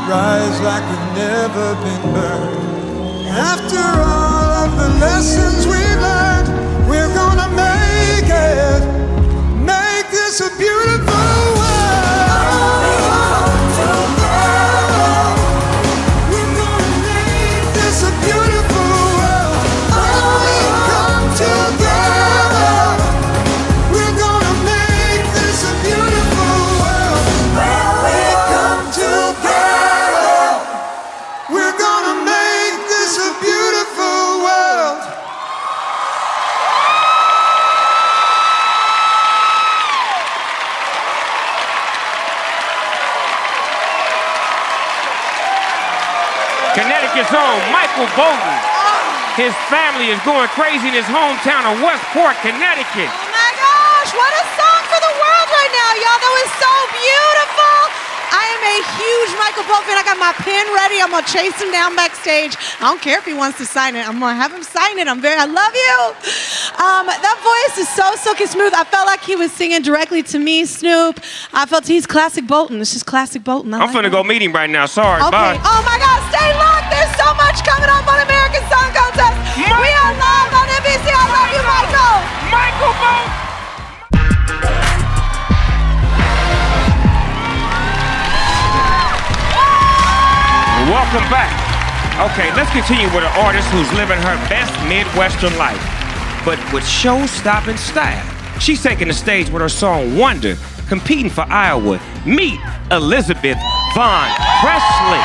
Rise like we've never been burned. After all of the lessons we learned, we're gonna make it. Make this a beautiful world. We're gonna make this a beautiful world. When we come together, we're gonna make this a beautiful world. When we come together, we're gonna make this a beautiful world. Connecticut's own Michael Bolton. His family is going crazy in his hometown of Westport, Connecticut. Oh my gosh, what a song for the world right now, y'all. That was so beautiful. I am a huge Michael Bolton fan. I got my pen ready. I'm gonna chase him down backstage. I don't care if he wants to sign it. I'm gonna have him sign it. I love you. That voice is so silky smooth. I felt like he was singing directly to me, Snoop. I felt he's classic Bolton. It's just classic Bolton. I'm finna go meet him right now. Sorry, Okay. bye. Oh my God, stay locked. There's so much coming up on American Song Contest. We are live on NBC. I love you, Michael. Michael Bolton. Welcome back. Okay, let's continue with an artist who's living her best Midwestern life, but with show-stopping style. She's taking the stage with her song Wonder, competing for Iowa. Meet Elizabeth Vaughn Presley.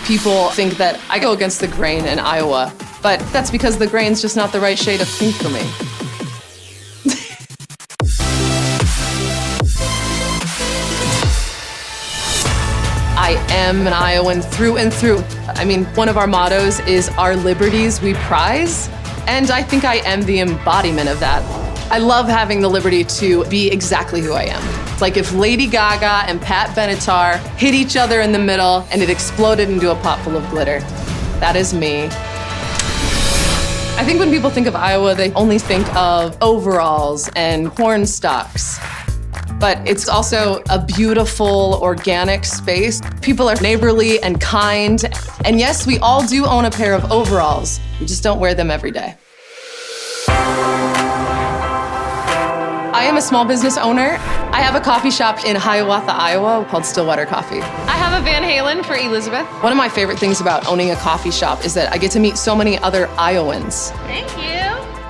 People think that I go against the grain in Iowa, but that's because the grain's just not the right shade of pink for me. I am an Iowan through and through. I mean, one of our mottos is our liberties we prize, and I think I am the embodiment of that. I love having the liberty to be exactly who I am. It's like if Lady Gaga and Pat Benatar hit each other in the middle and it exploded into a pot full of glitter. That is me. I think when people think of Iowa, they only think of overalls and corn stalks. But it's also a beautiful, organic space. People are neighborly and kind. And yes, we all do own a pair of overalls. We just don't wear them every day. I am a small business owner. I have a coffee shop in Hiawatha, Iowa called Stillwater Coffee. I have a Van Halen for Elizabeth. One of my favorite things about owning a coffee shop is that I get to meet so many other Iowans. Thank you.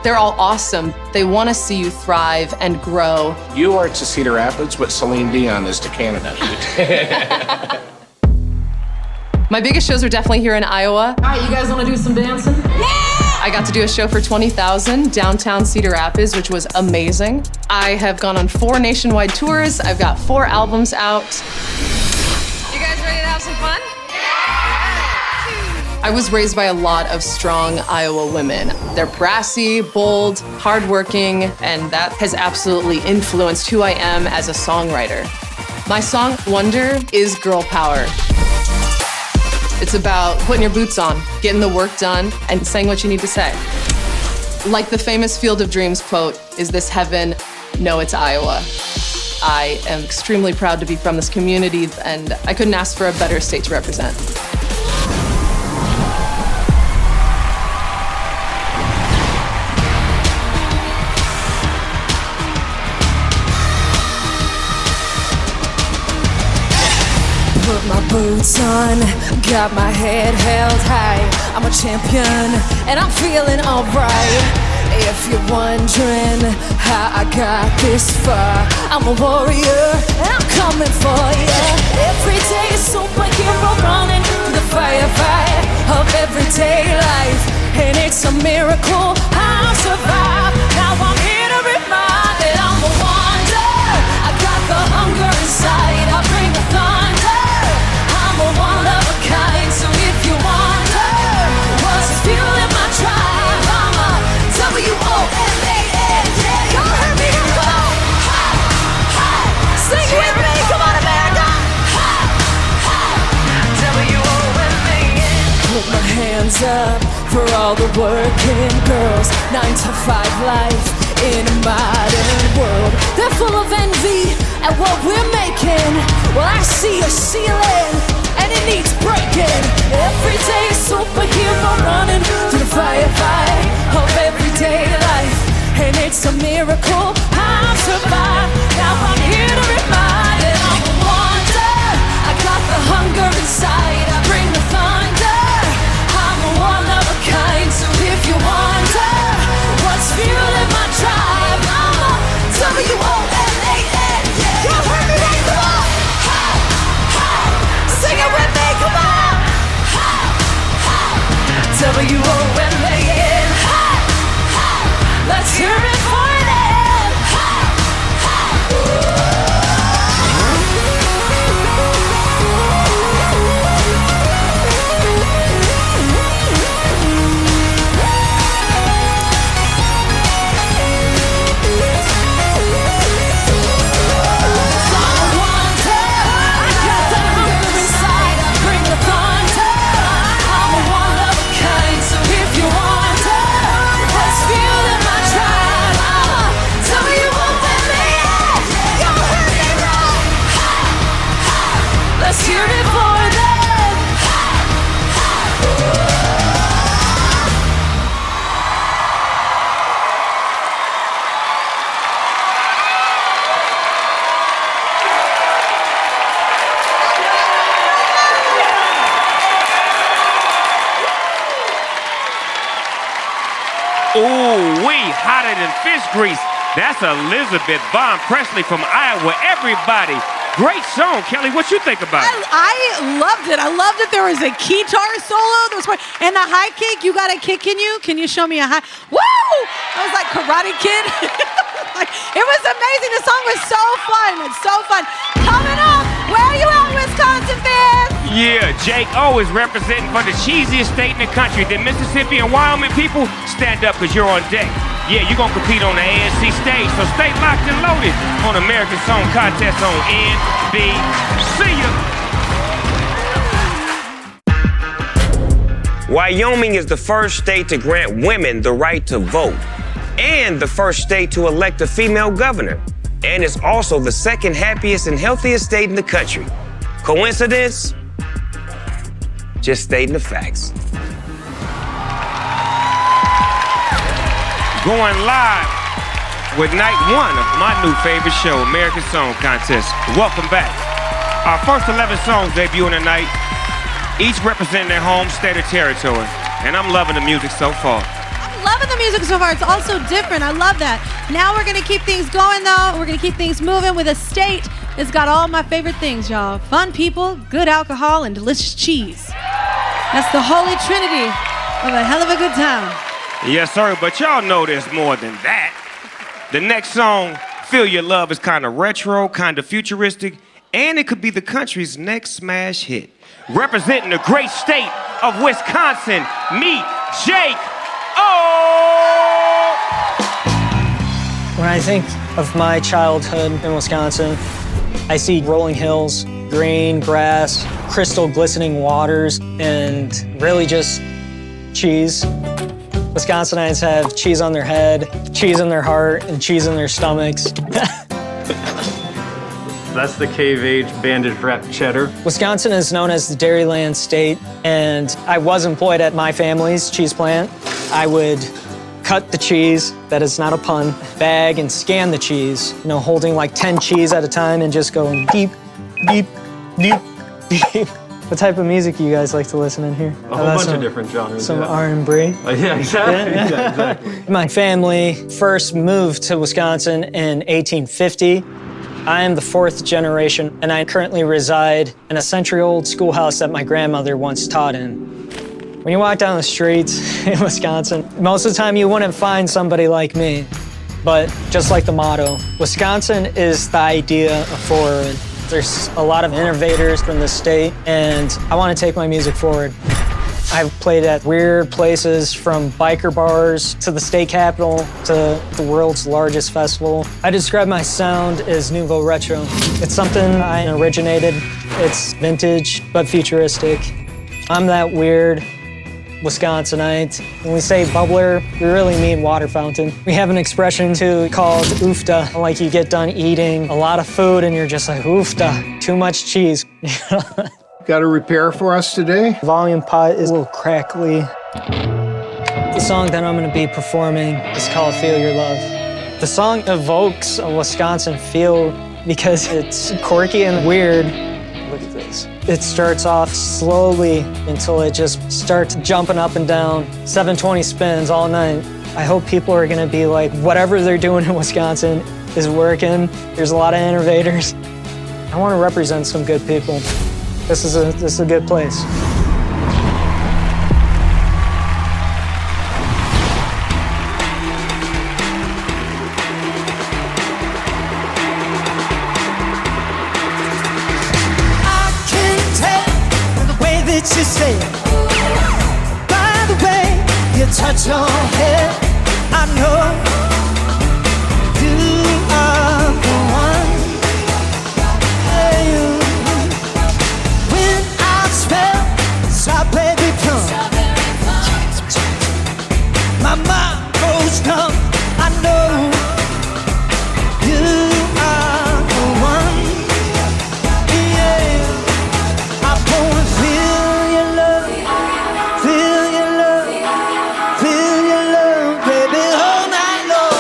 They're all awesome. They want to see you thrive and grow. You are to Cedar Rapids what Celine Dion is to Canada. My biggest shows are definitely here in Iowa. All right, you guys want to do some dancing? I got to do a show for 20,000 downtown Cedar Rapids, which was amazing. I have gone on 4 nationwide tours. I've got 4 albums out. You guys ready to have some fun? I was raised by a lot of strong Iowa women. They're brassy, bold, hardworking, and that has absolutely influenced who I am as a songwriter. My song, Wonder, is girl power. It's about putting your boots on, getting the work done, and saying what you need to say. Like the famous Field of Dreams quote, "Is this heaven? No, it's Iowa." I am extremely proud to be from this community, and I couldn't ask for a better state to represent. Put my boots on, got my head held high. I'm a champion, and I'm feeling alright. If you're wondering how I got this far, I'm a warrior, and I'm coming for you. Every day a superhero running through the firefight of everyday life, and it's a miracle I survive. Now I'm here to remind that I'm a wonder. I got the hunger inside, I bring the thunder. I'm a one of a kind, so if you wonder what's fueling my drive, I'm a WOMAN. Y'all heard me? Come on! Sing with me! Come on, America! WOMAN. Put my hands up for all the working girls. 9 to 5 life in a modern world. They're full of envy at what we're making. Well, I see a ceiling, and it needs breaking. Every day a superhero running through the firefight of everyday life, and it's a miracle I survive. Now I'm here to remind that I'm a wonder. I got the hunger inside, I bring the thunder. I'm a one of a kind, so if you wonder what's fueling my drive, I'm a WOMAN. Y'all heard me right? Come on! Sing it with me, come on! WOMAN. Let's hear it for them! Let's hear it for them! Ooh, hotter than fish grease. That's Elizabeth Vaughn Presley from Iowa. Everybody, great song. Kelly, what you think about it? I loved it. I loved that there was a guitar solo. There was and the high kick. You got a kick in you? Can you show me a high? Woo! I was like Karate Kid. It was amazing. The song was so fun. It's so fun. Coming up, where are you at, Wisconsin fans? Yeah, Jake always representing for the cheesiest state in the country. The Mississippi and Wyoming people, stand up because you're on deck. Yeah, you're going to compete on the ANC stage, so stay locked and loaded on American Song Contest on NBC. Wyoming is the first state to grant women the right to vote and the first state to elect a female governor. And it's also the second happiest and healthiest state in the country. Coincidence? Just stating the facts. Going live with night one of my new favorite show, American Song Contest. Welcome back. Our first 11 songs debuting tonight, each representing their home, state, or territory. And I'm loving the music so far. I'm loving the music so far. It's also different. I love that. Now we're going to keep things going, though. We're going to keep things moving with a state that's got all my favorite things, y'all. Fun people, good alcohol, and delicious cheese. That's the holy trinity of a hell of a good time. Yes, sir, but y'all know there's more than that. The next song, Feel Your Love, is kind of retro, kind of futuristic, and it could be the country's next smash hit. Representing the great state of Wisconsin. Meet Jake O. When I think of my childhood in Wisconsin, I see rolling hills, green grass, crystal glistening waters, and really just cheese. Wisconsinites have cheese on their head, cheese in their heart, and cheese in their stomachs. That's the cave-age bandage-wrapped cheddar. Wisconsin is known as the Dairyland state, and I was employed at my family's cheese plant. I would cut the cheese, that is not a pun, bag and scan the cheese, holding like 10 cheese at a time and just going deep, deep, deep, deep. What type of music do you guys like to listen in here? A whole bunch of different genres. Some yeah. R&B? Yeah, exactly. Yeah, exactly. My family first moved to Wisconsin in 1850. I am the 4th generation, and I currently reside in a century-old schoolhouse that my grandmother once taught in. When you walk down the streets in Wisconsin, most of the time you wouldn't find somebody like me. But just like the motto, Wisconsin is the idea forward. There's a lot of innovators from the state, and I want to take my music forward. I've played at weird places, from biker bars to the state capitol to the world's largest festival. I describe my sound as nouveau retro. It's something I originated. It's vintage but futuristic. I'm that weird Wisconsinite. When we say bubbler, we really mean water fountain. We have an expression too called oofta, like you get done eating a lot of food and you're just like, oofta, too much cheese. Got a repair for us today? Volume pot is a little crackly. The song that I'm gonna be performing is called Feel Your Love. The song evokes a Wisconsin feel because it's quirky and weird. Look at this. It starts off slowly until it just starts jumping up and down. 720 spins all night. I hope people are gonna be like, whatever they're doing in Wisconsin is working. There's a lot of innovators. I wanna represent some good people. This is a good place. You say, by the way you touch your head, I know you are the one. Hey, when I smell strawberry plum, my mind goes numb. I know you are the one. Yeah, I wanna feel. Feel your love, baby, all night long.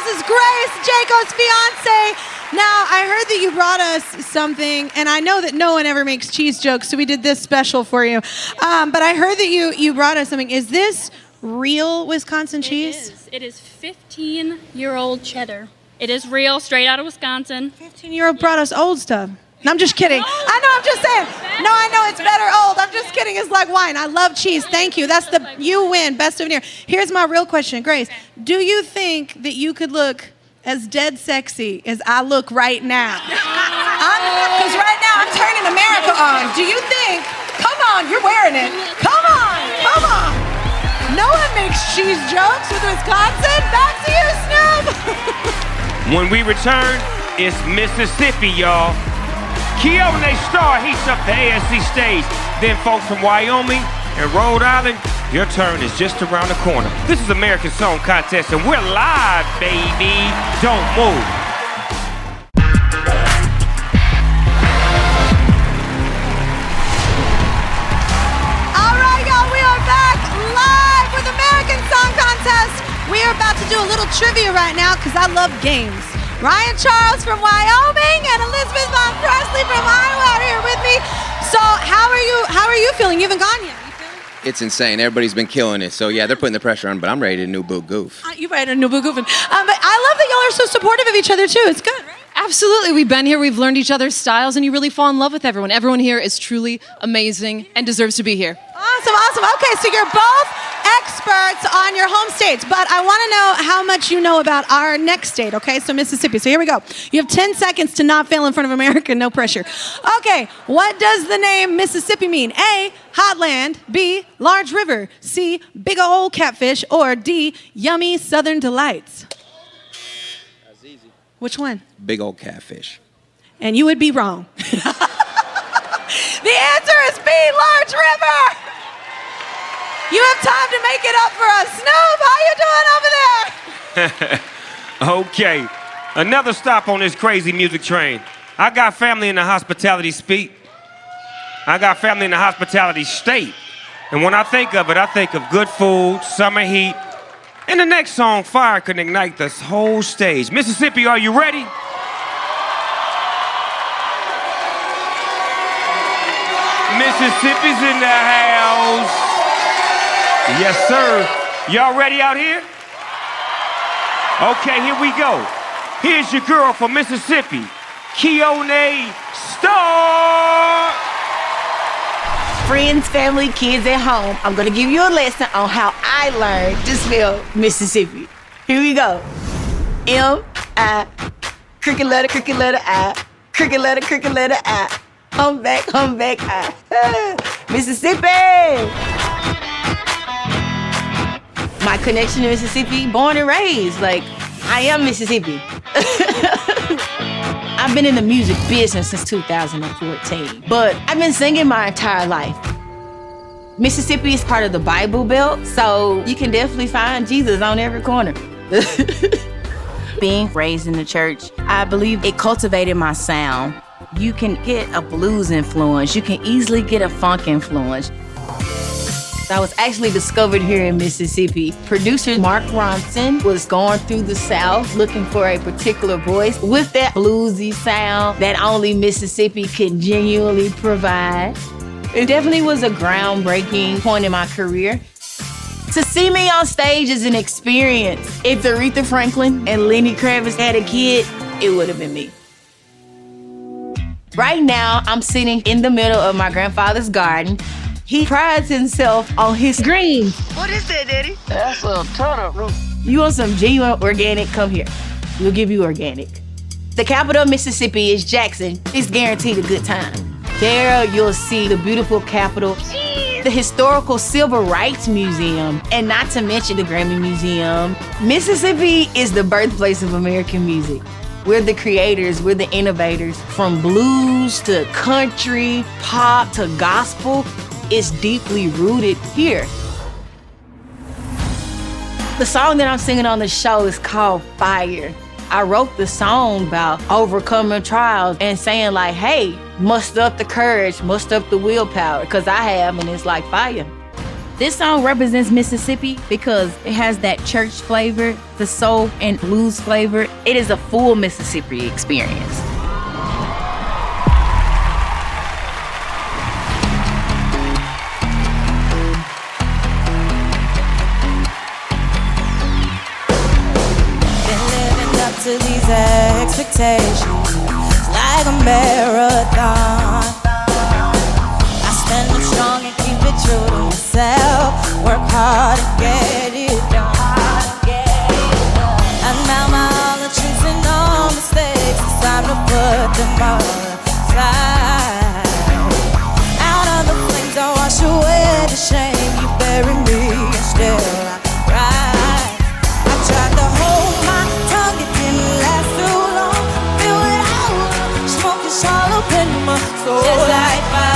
This is Grace, Jaco's fiance. Now, I heard that you brought us something, and I know that no one ever makes cheese jokes, so we did this special for you. But I heard that you brought us something. Is this real Wisconsin cheese? It is 15-year-old cheddar. It is real, straight out of Wisconsin. 15-year-old brought us old stuff. No, I'm just kidding. I know, I'm just saying. No, I know it's better old. I'm just kidding. It's like wine. I love cheese. Thank you. You win. Best souvenir. Here's my real question, Grace. Do you think that you could look as dead sexy as I look right now? Because right now I'm turning America on. Do you think? Come on, you're wearing it. Come on, come on. No one makes cheese jokes with Wisconsin. Back to you, Snoop. When we return, it's Mississippi, y'all. Keone Star heats up the ASC stage. Then folks from Wyoming and Rhode Island, your turn is just around the corner. This is American Song Contest, and we're live, baby. Don't move. All right, y'all, we are back live with American Song Contest. We are about to do a little trivia right now because I love games. Ryan Charles from Wyoming and Elizabeth Von Presley from Iowa are here with me. So how are you feeling? You haven't gone yet. It's insane. Everybody's been killing it. So yeah, they're putting the pressure on, but I'm ready to new boo goof. You're ready to new boo goofing. But I love that y'all are so supportive of each other too. It's good, right? Absolutely. We've been here, we've learned each other's styles, and you really fall in love with everyone. Everyone here is truly amazing and deserves to be here. Awesome. Okay, so you're both experts on your home states, but I want to know how much you know about our next state, okay? So Mississippi. So here we go. You have 10 seconds to not fail in front of America, no pressure. Okay, what does the name Mississippi mean? A, hot land, B, large river, C, big old catfish, or D, yummy southern delights? That's easy. Which one? Big old catfish. And you would be wrong. The answer is B, large river. You have time to make it up for us. Snoop, how you doing over there? Okay, another stop on this crazy music train. I got family in the hospitality speak. I got family in the hospitality state. And when I think of it, I think of good food, summer heat, and the next song, fire, can ignite this whole stage. Mississippi, are you ready? Mississippi's in the house. Yes, sir. Y'all ready out here? Okay, here we go. Here's your girl from Mississippi, Keone Star. Friends, family, kids at home, I'm gonna give you a lesson on how I learned to spell Mississippi. Here we go. M-I, cricket letter, I, cricket letter, I. Hum back, I. Mississippi! My connection to Mississippi, born and raised, like, I am Mississippi. I've been in the music business since 2014, but I've been singing my entire life. Mississippi is part of the Bible Belt, so you can definitely find Jesus on every corner. Being raised in the church, I believe it cultivated my sound. You can get a blues influence, you can easily get a funk influence. I was actually discovered here in Mississippi. Producer Mark Ronson was going through the South looking for a particular voice with that bluesy sound that only Mississippi could genuinely provide. It definitely was a groundbreaking point in my career. To see me on stage is an experience. If Aretha Franklin and Lenny Kravitz had a kid, it would have been me. Right now, I'm sitting in the middle of my grandfather's garden. He prides himself on his greens. What is that, Daddy? That's a turnip root. You want some genuine organic? Come here. We'll give you organic. The capital of Mississippi is Jackson. It's guaranteed a good time. There you'll see the beautiful Capitol, the historical Civil Rights Museum, and not to mention the Grammy Museum. Mississippi is the birthplace of American music. We're the creators, we're the innovators. From blues to country, pop to gospel, it's deeply rooted here. The song that I'm singing on the show is called Fire. I wrote the song about overcoming trials and saying like, hey, muster up the courage, muster up the willpower, because I have, and it's like fire. This song represents Mississippi because it has that church flavor, the soul and blues flavor. It is a full Mississippi experience. Been living up to these expectations like a marathon. I stand up strong and keep it true to myself. Work hard and get it done. And now my all the truths and all mistakes, it's time to put them all aside. Out of the flames I wash away the shame. You bury me and still I rise. I tried to hold my tongue, it didn't last too long. Feel it out, smoke is all up in my soul. Just like fire.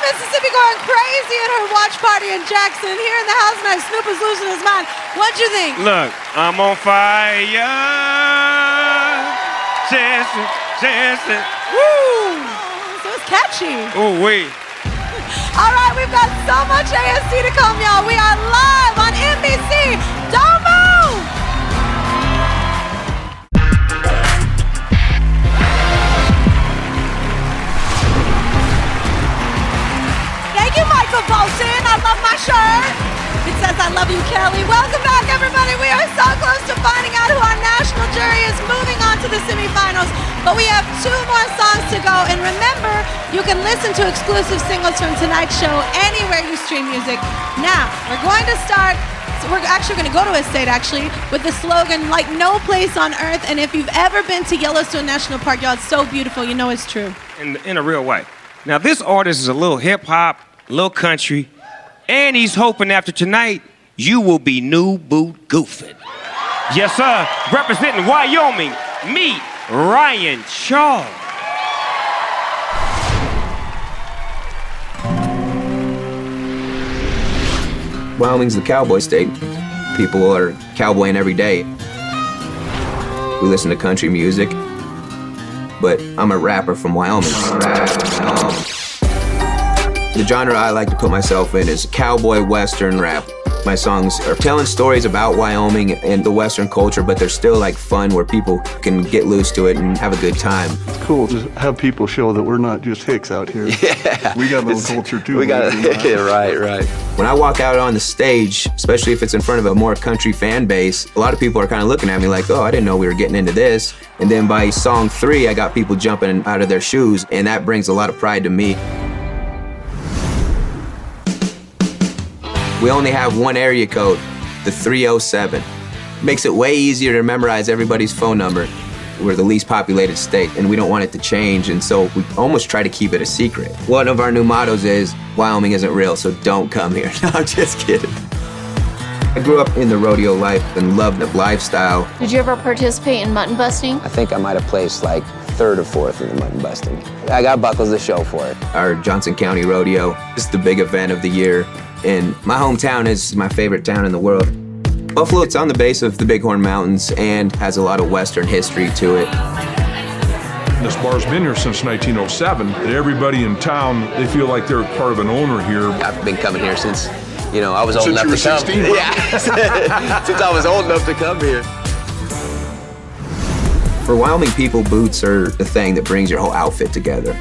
Mississippi going crazy at her watch party in Jackson. Here in the house tonight, Snoop is losing his mind. What'd you think? Look, I'm on fire. Chasing, chasing. Woo! So it's catchy. Ooh, wee. All right, we've got so much ASC to come, y'all. We are live on NBC. Don't move! Thank you, Michael Bolton. I love my shirt. It says, I love you, Kelly. Welcome back, everybody. We are so close to finding out who our national jury is, moving on to the semifinals. But we have 2 more songs to go. And remember, you can listen to exclusive singles from tonight's show anywhere you stream music. Now, we're going to start. So we're actually going to go to a state, with the slogan, like no place on earth. And if you've ever been to Yellowstone National Park, y'all, it's so beautiful. You know it's true. In a real way. Now, this artist is a little hip-hop, a little country, and he's hoping after tonight, you will be new boot goofing. Yes, sir. Representing Wyoming, meet Ryan Shaw. Wyoming's the cowboy state. People are cowboying every day. We listen to country music, but I'm a rapper from Wyoming. The genre I like to put myself in is cowboy western rap. My songs are telling stories about Wyoming and the Western culture, but they're still like fun where people can get loose to it and have a good time. It's cool to have people show that we're not just hicks out here. Yeah. We got a little culture too. We got right. When I walk out on the stage, especially if it's in front of a more country fan base, a lot of people are kind of looking at me like, oh, I didn't know we were getting into this. And then by song 3, I got people jumping out of their shoes, and that brings a lot of pride to me. We only have one area code, the 307. Makes it way easier to memorize everybody's phone number. We're the least populated state, and we don't want it to change, and so we almost try to keep it a secret. One of our new mottos is, Wyoming isn't real, so don't come here. No, I'm just kidding. I grew up in the rodeo life and loved the lifestyle. Did you ever participate in mutton busting? I think I might have placed like 3rd or 4th in the mutton busting. I got buckles to show for it. Our Johnson County Rodeo is the big event of the year, and my hometown is my favorite town in the world. Buffalo, it's on the base of the Bighorn Mountains and has a lot of Western history to it. This bar's been here since 1907. Everybody in town, they feel like they're part of an owner here. I've been coming here since, I was old enough to come. 16, yeah, since I was old enough to come here. For Wyoming people, boots are the thing that brings your whole outfit together.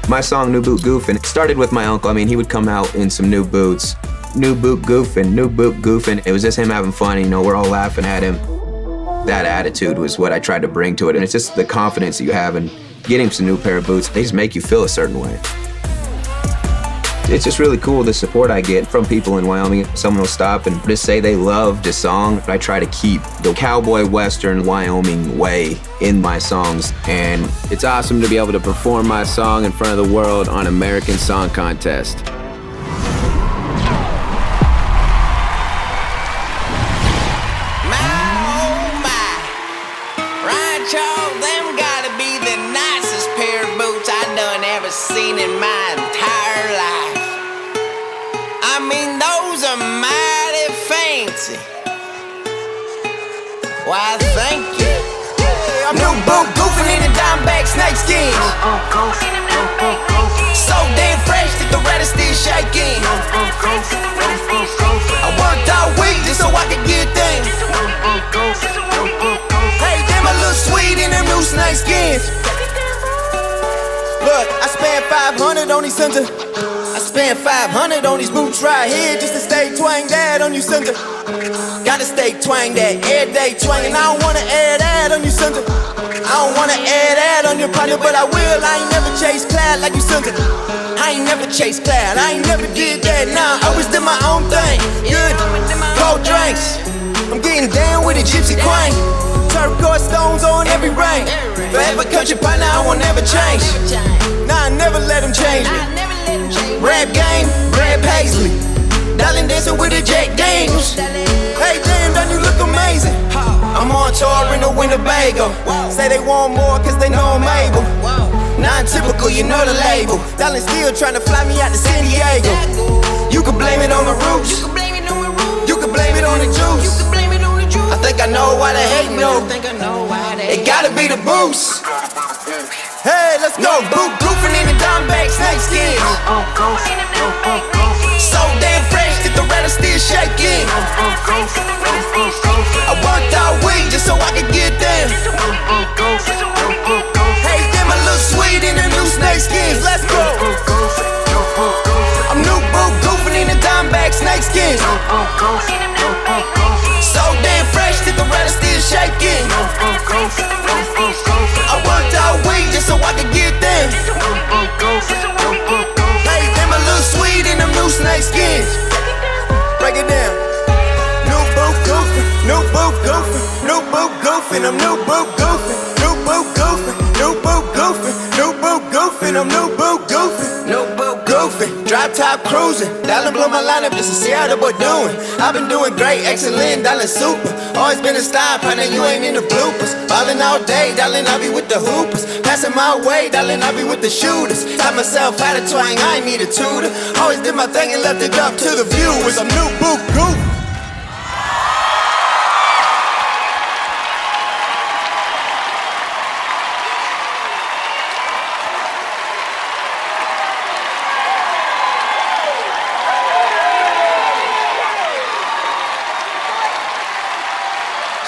My song, New Boot Goofin', started with my uncle. He would come out in some new boots. New boot goofin', new boot goofin'. It was just him having fun, we're all laughing at him. That attitude was what I tried to bring to it, and it's just the confidence that you have in getting some new pair of boots. They just make you feel a certain way. It's just really cool, the support I get from people in Wyoming. Someone will stop and just say they loved a song. I try to keep the cowboy western Wyoming way in my songs. And it's awesome to be able to perform my song in front of the world on American Song Contest. Seen in my entire life. Those are mighty fancy. Why, thank you. New boot goofing in a Diamondback snakeskin. So damn fresh that the rat is still shaking. I worked all week just so I could get things. Hey, damn, I look sweet in them new snakeskins. Look, I spent 500 on these center. I spent 500 on these boots right here just to stay twang that on you center. Gotta stay twang that every day twang, and I don't wanna air that on you center. I don't wanna air that on your partner, but I will. I ain't never chased cloud like you center. I ain't never chased cloud. I ain't never did that. Nah, I always did my own thing. Good, cold drinks. I'm getting down with a gypsy queen. Turquoise stones on every ring. Forever country partner, I won't never change. Nah, I never let them change me. Rap game, Brad Paisley. Darling dancing with the Jack Daniels. Hey, damn, don't you look amazing? I'm on tour in the Winnebago. Say they want more cause they know I'm able. Non-typical, you know the label. Darling still trying to fly me out to San Diego. You can blame it on the roots. You can blame it on the juice. I think I know why they hate me. It gotta be the boost. Hey, let's go. Boot goofing in the Diamondback snakeskin. So damn fresh that the rat is still shaking. I worked all week just so I could get them. Hey, damn, I look sweet in the new snakeskins. Let's go. I'm new boot goofing in the Diamondback snakeskins. So damn fresh that the rat is still shaking. I worked all week just so I could get them. Hey, them a little sweet in them new snakeskins. Break it down. New boot goofing, new boot goofing, new boot goofing, I'm new boot goofing, new boot goofing, new boot goofing, new boot goofing, I'm new boot goofing, new boot goofing. Drop top cruising, darling blow my lineup just to see how the boy doing. I've been doing great, excellent, darling super. Always been a style partner, you ain't in the bloopers. Ballin' all day, darling, I be with the hoopers. Passing my way, darling, I be with the shooters. Taught myself how to twang, I ain't need a tutor. Always did my thing and left it up to the viewers. I'm new boot goofing.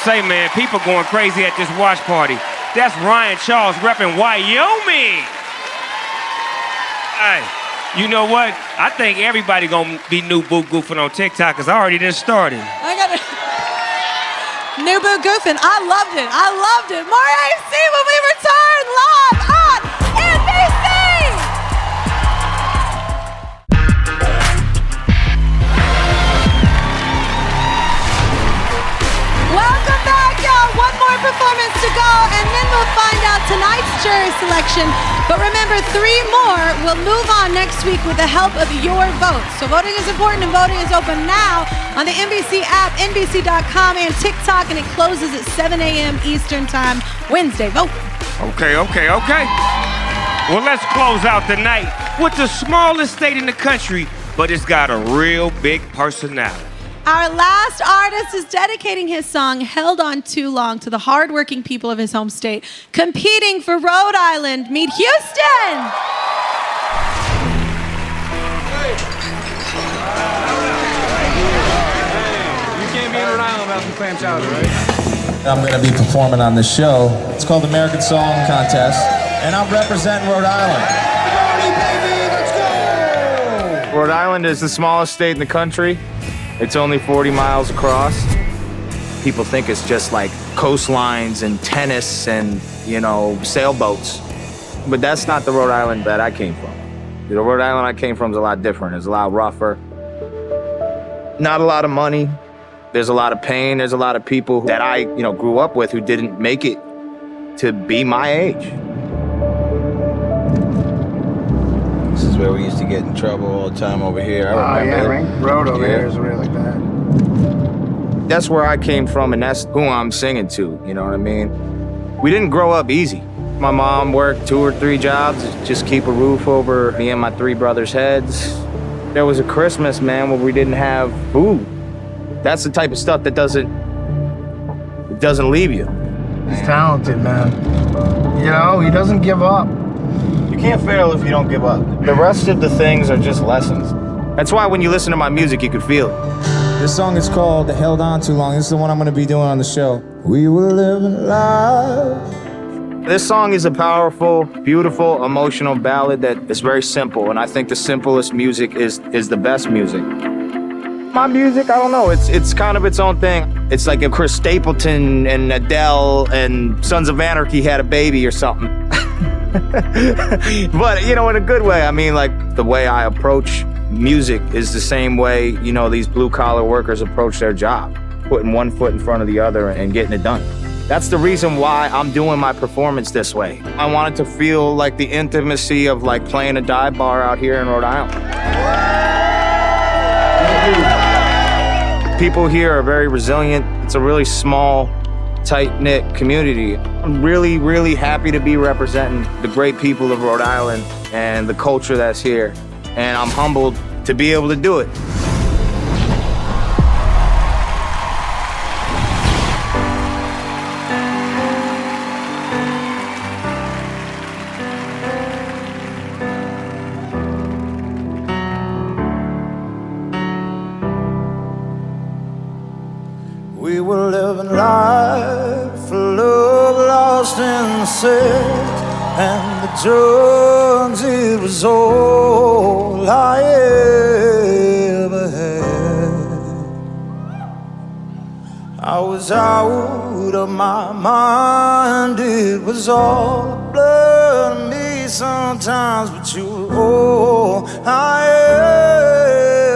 say, man, people going crazy at this watch party. That's Ryan Charles repping Wyoming. Hey, you know what? I think everybody gonna be New Boot Goofing on TikTok, because I already done started. I got it. New Boot Goofing. I loved it. I loved it. More AC when we return live on NBC. Welcome back, y'all. One more performance to go, and then we'll find out tonight's jury selection. But remember, 3 more will move on next week with the help of your votes. So voting is important, and voting is open now on the NBC app, NBC.com, and TikTok, and it closes at 7 a.m. Eastern Time Wednesday. Vote. Okay. Well, let's close out the night with the smallest state in the country, but it's got a real big personality. Our last artist is dedicating his song, Held On Too Long, to the hardworking people of his home state, competing for Rhode Island. Meet Houston! You can't be in Rhode Island without some clam chowder, right? I'm going to be performing on this show. It's called the American Song Contest, and I'm representing Rhode Island. Rhode Island is the smallest state in the country. It's only 40 miles across. People think it's just like coastlines and tennis and, sailboats. But that's not the Rhode Island that I came from. The Rhode Island I came from is a lot different. It's a lot rougher. Not a lot of money. There's a lot of pain. There's a lot of people that I, grew up with who didn't make it to be my age. This is where we used to get in trouble all the time over here. I remember. Right? Road over here is really bad. That's where I came from, and that's who I'm singing to, you know what I mean? We didn't grow up easy. My mom worked 2 or 3 jobs to just keep a roof over me and my 3 brothers' heads. There was a Christmas, man, where we didn't have food. That's the type of stuff that doesn't leave you. He's talented, man. He doesn't give up. You can't fail if you don't give up. The rest of the things are just lessons. That's why when you listen to my music, you can feel it. This song is called Held On Too Long. This is the one I'm going to be doing on the show. We were living life. This song is a powerful, beautiful, emotional ballad that is very simple, and I think the simplest music is the best music. My music, I don't know, it's kind of its own thing. It's like if Chris Stapleton and Adele and Sons of Anarchy had a baby or something. But, in a good way. I mean, like, the way I approach music is the same way, these blue-collar workers approach their job, putting one foot in front of the other and getting it done. That's the reason why I'm doing my performance this way. I want it to feel like the intimacy of, like, playing a dive bar out here in Rhode Island. People here are very resilient. It's a really small, tight-knit community. I'm really, really happy to be representing the great people of Rhode Island and the culture that's here. And I'm humbled to be able to do it. We were living life for love lost in the sex and the drugs. It was all I ever had. I was out of my mind. It was all a blur to me sometimes, but you were all I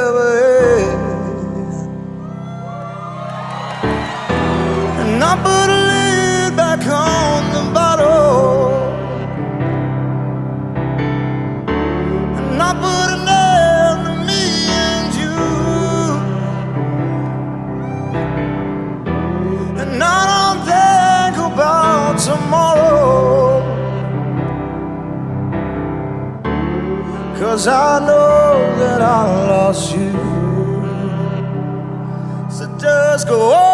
ever had. And I put a lid back on the bottle, and I put an end to me and you, and I don't think about tomorrow, 'cause I know that I lost you. So just go on.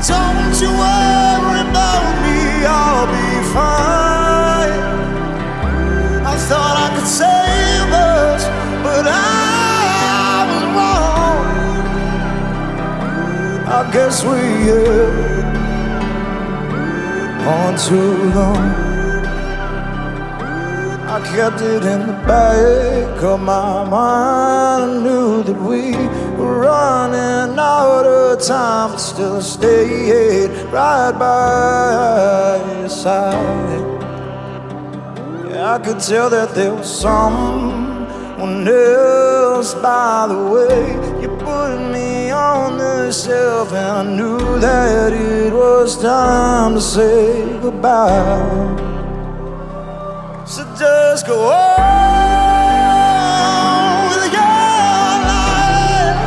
Don't you worry about me, I'll be fine. I thought I could save us, but I guess we held on too long. I kept it in the back of my mind. I knew that we were running out of time, but still I stayed right by your side. Yeah, I could tell that there was someone else by the way you put me on the shelf, and I knew that it was time to say goodbye. So just go on with your life.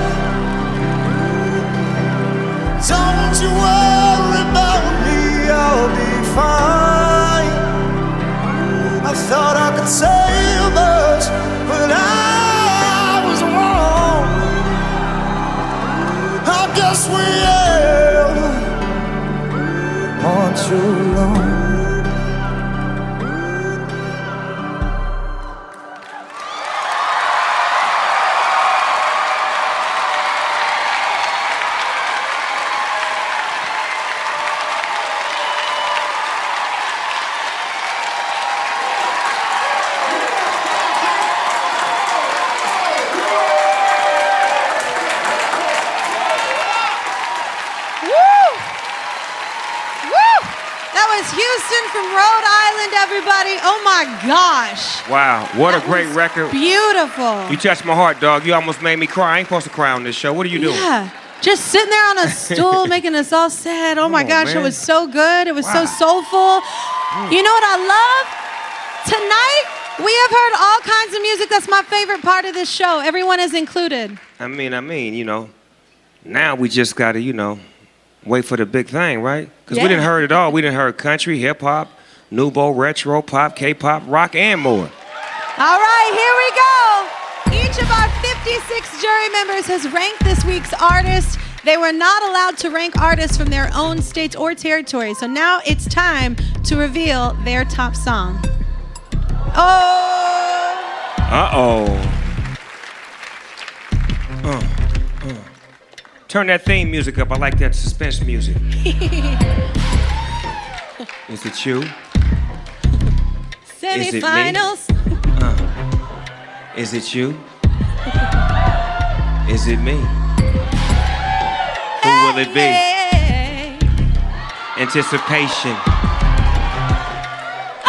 Don't you worry about me, I'll be fine. I thought I could save us, but I was wrong. I guess we held on too long. Houston from Rhode Island, everybody. Oh my gosh. Wow, what a great record. Beautiful. You touched my heart, dog. You almost made me cry. I ain't supposed to cry on this show. What are you doing? Yeah, just sitting there on a stool making us all sad. Oh my gosh, man. It was so good. It was so soulful. You know what I love? Tonight, we have heard all kinds of music. That's my favorite part of this show. Everyone is included. I mean, you know, now we just got to, wait for the big thing, right? Because we didn't heard it all. We didn't heard country, hip-hop, nouveau, retro, pop, K-pop, rock, and more. All right, here we go. Each of our 56 jury members has ranked this week's artist. They were not allowed to rank artists from their own states or territories. So now it's time to reveal their top song. Oh! Uh-oh. Turn that theme music up. I like that suspense music. Is it you? Semifinals. Is it you? Is it me? Who will it be? Anticipation.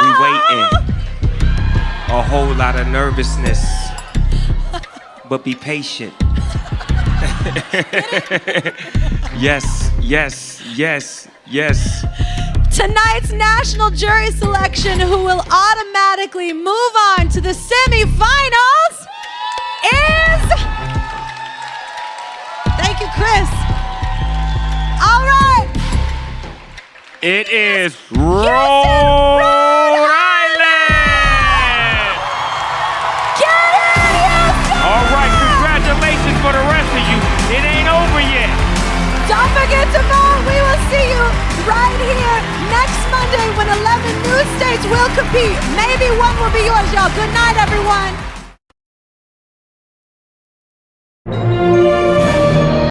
We waiting. A whole lot of nervousness. But be patient. Yes, yes, yes, yes. Tonight's national jury selection, who will automatically move on to the semifinals, is... Thank you, Chris. All right. It is Rhode Island. Get it, Houston! All right, congratulations for the rest of you. It ain't over yet. Don't forget to vote. We will see you right here next Monday when 11 new states will compete. Maybe one will be yours, y'all. Good night, everyone.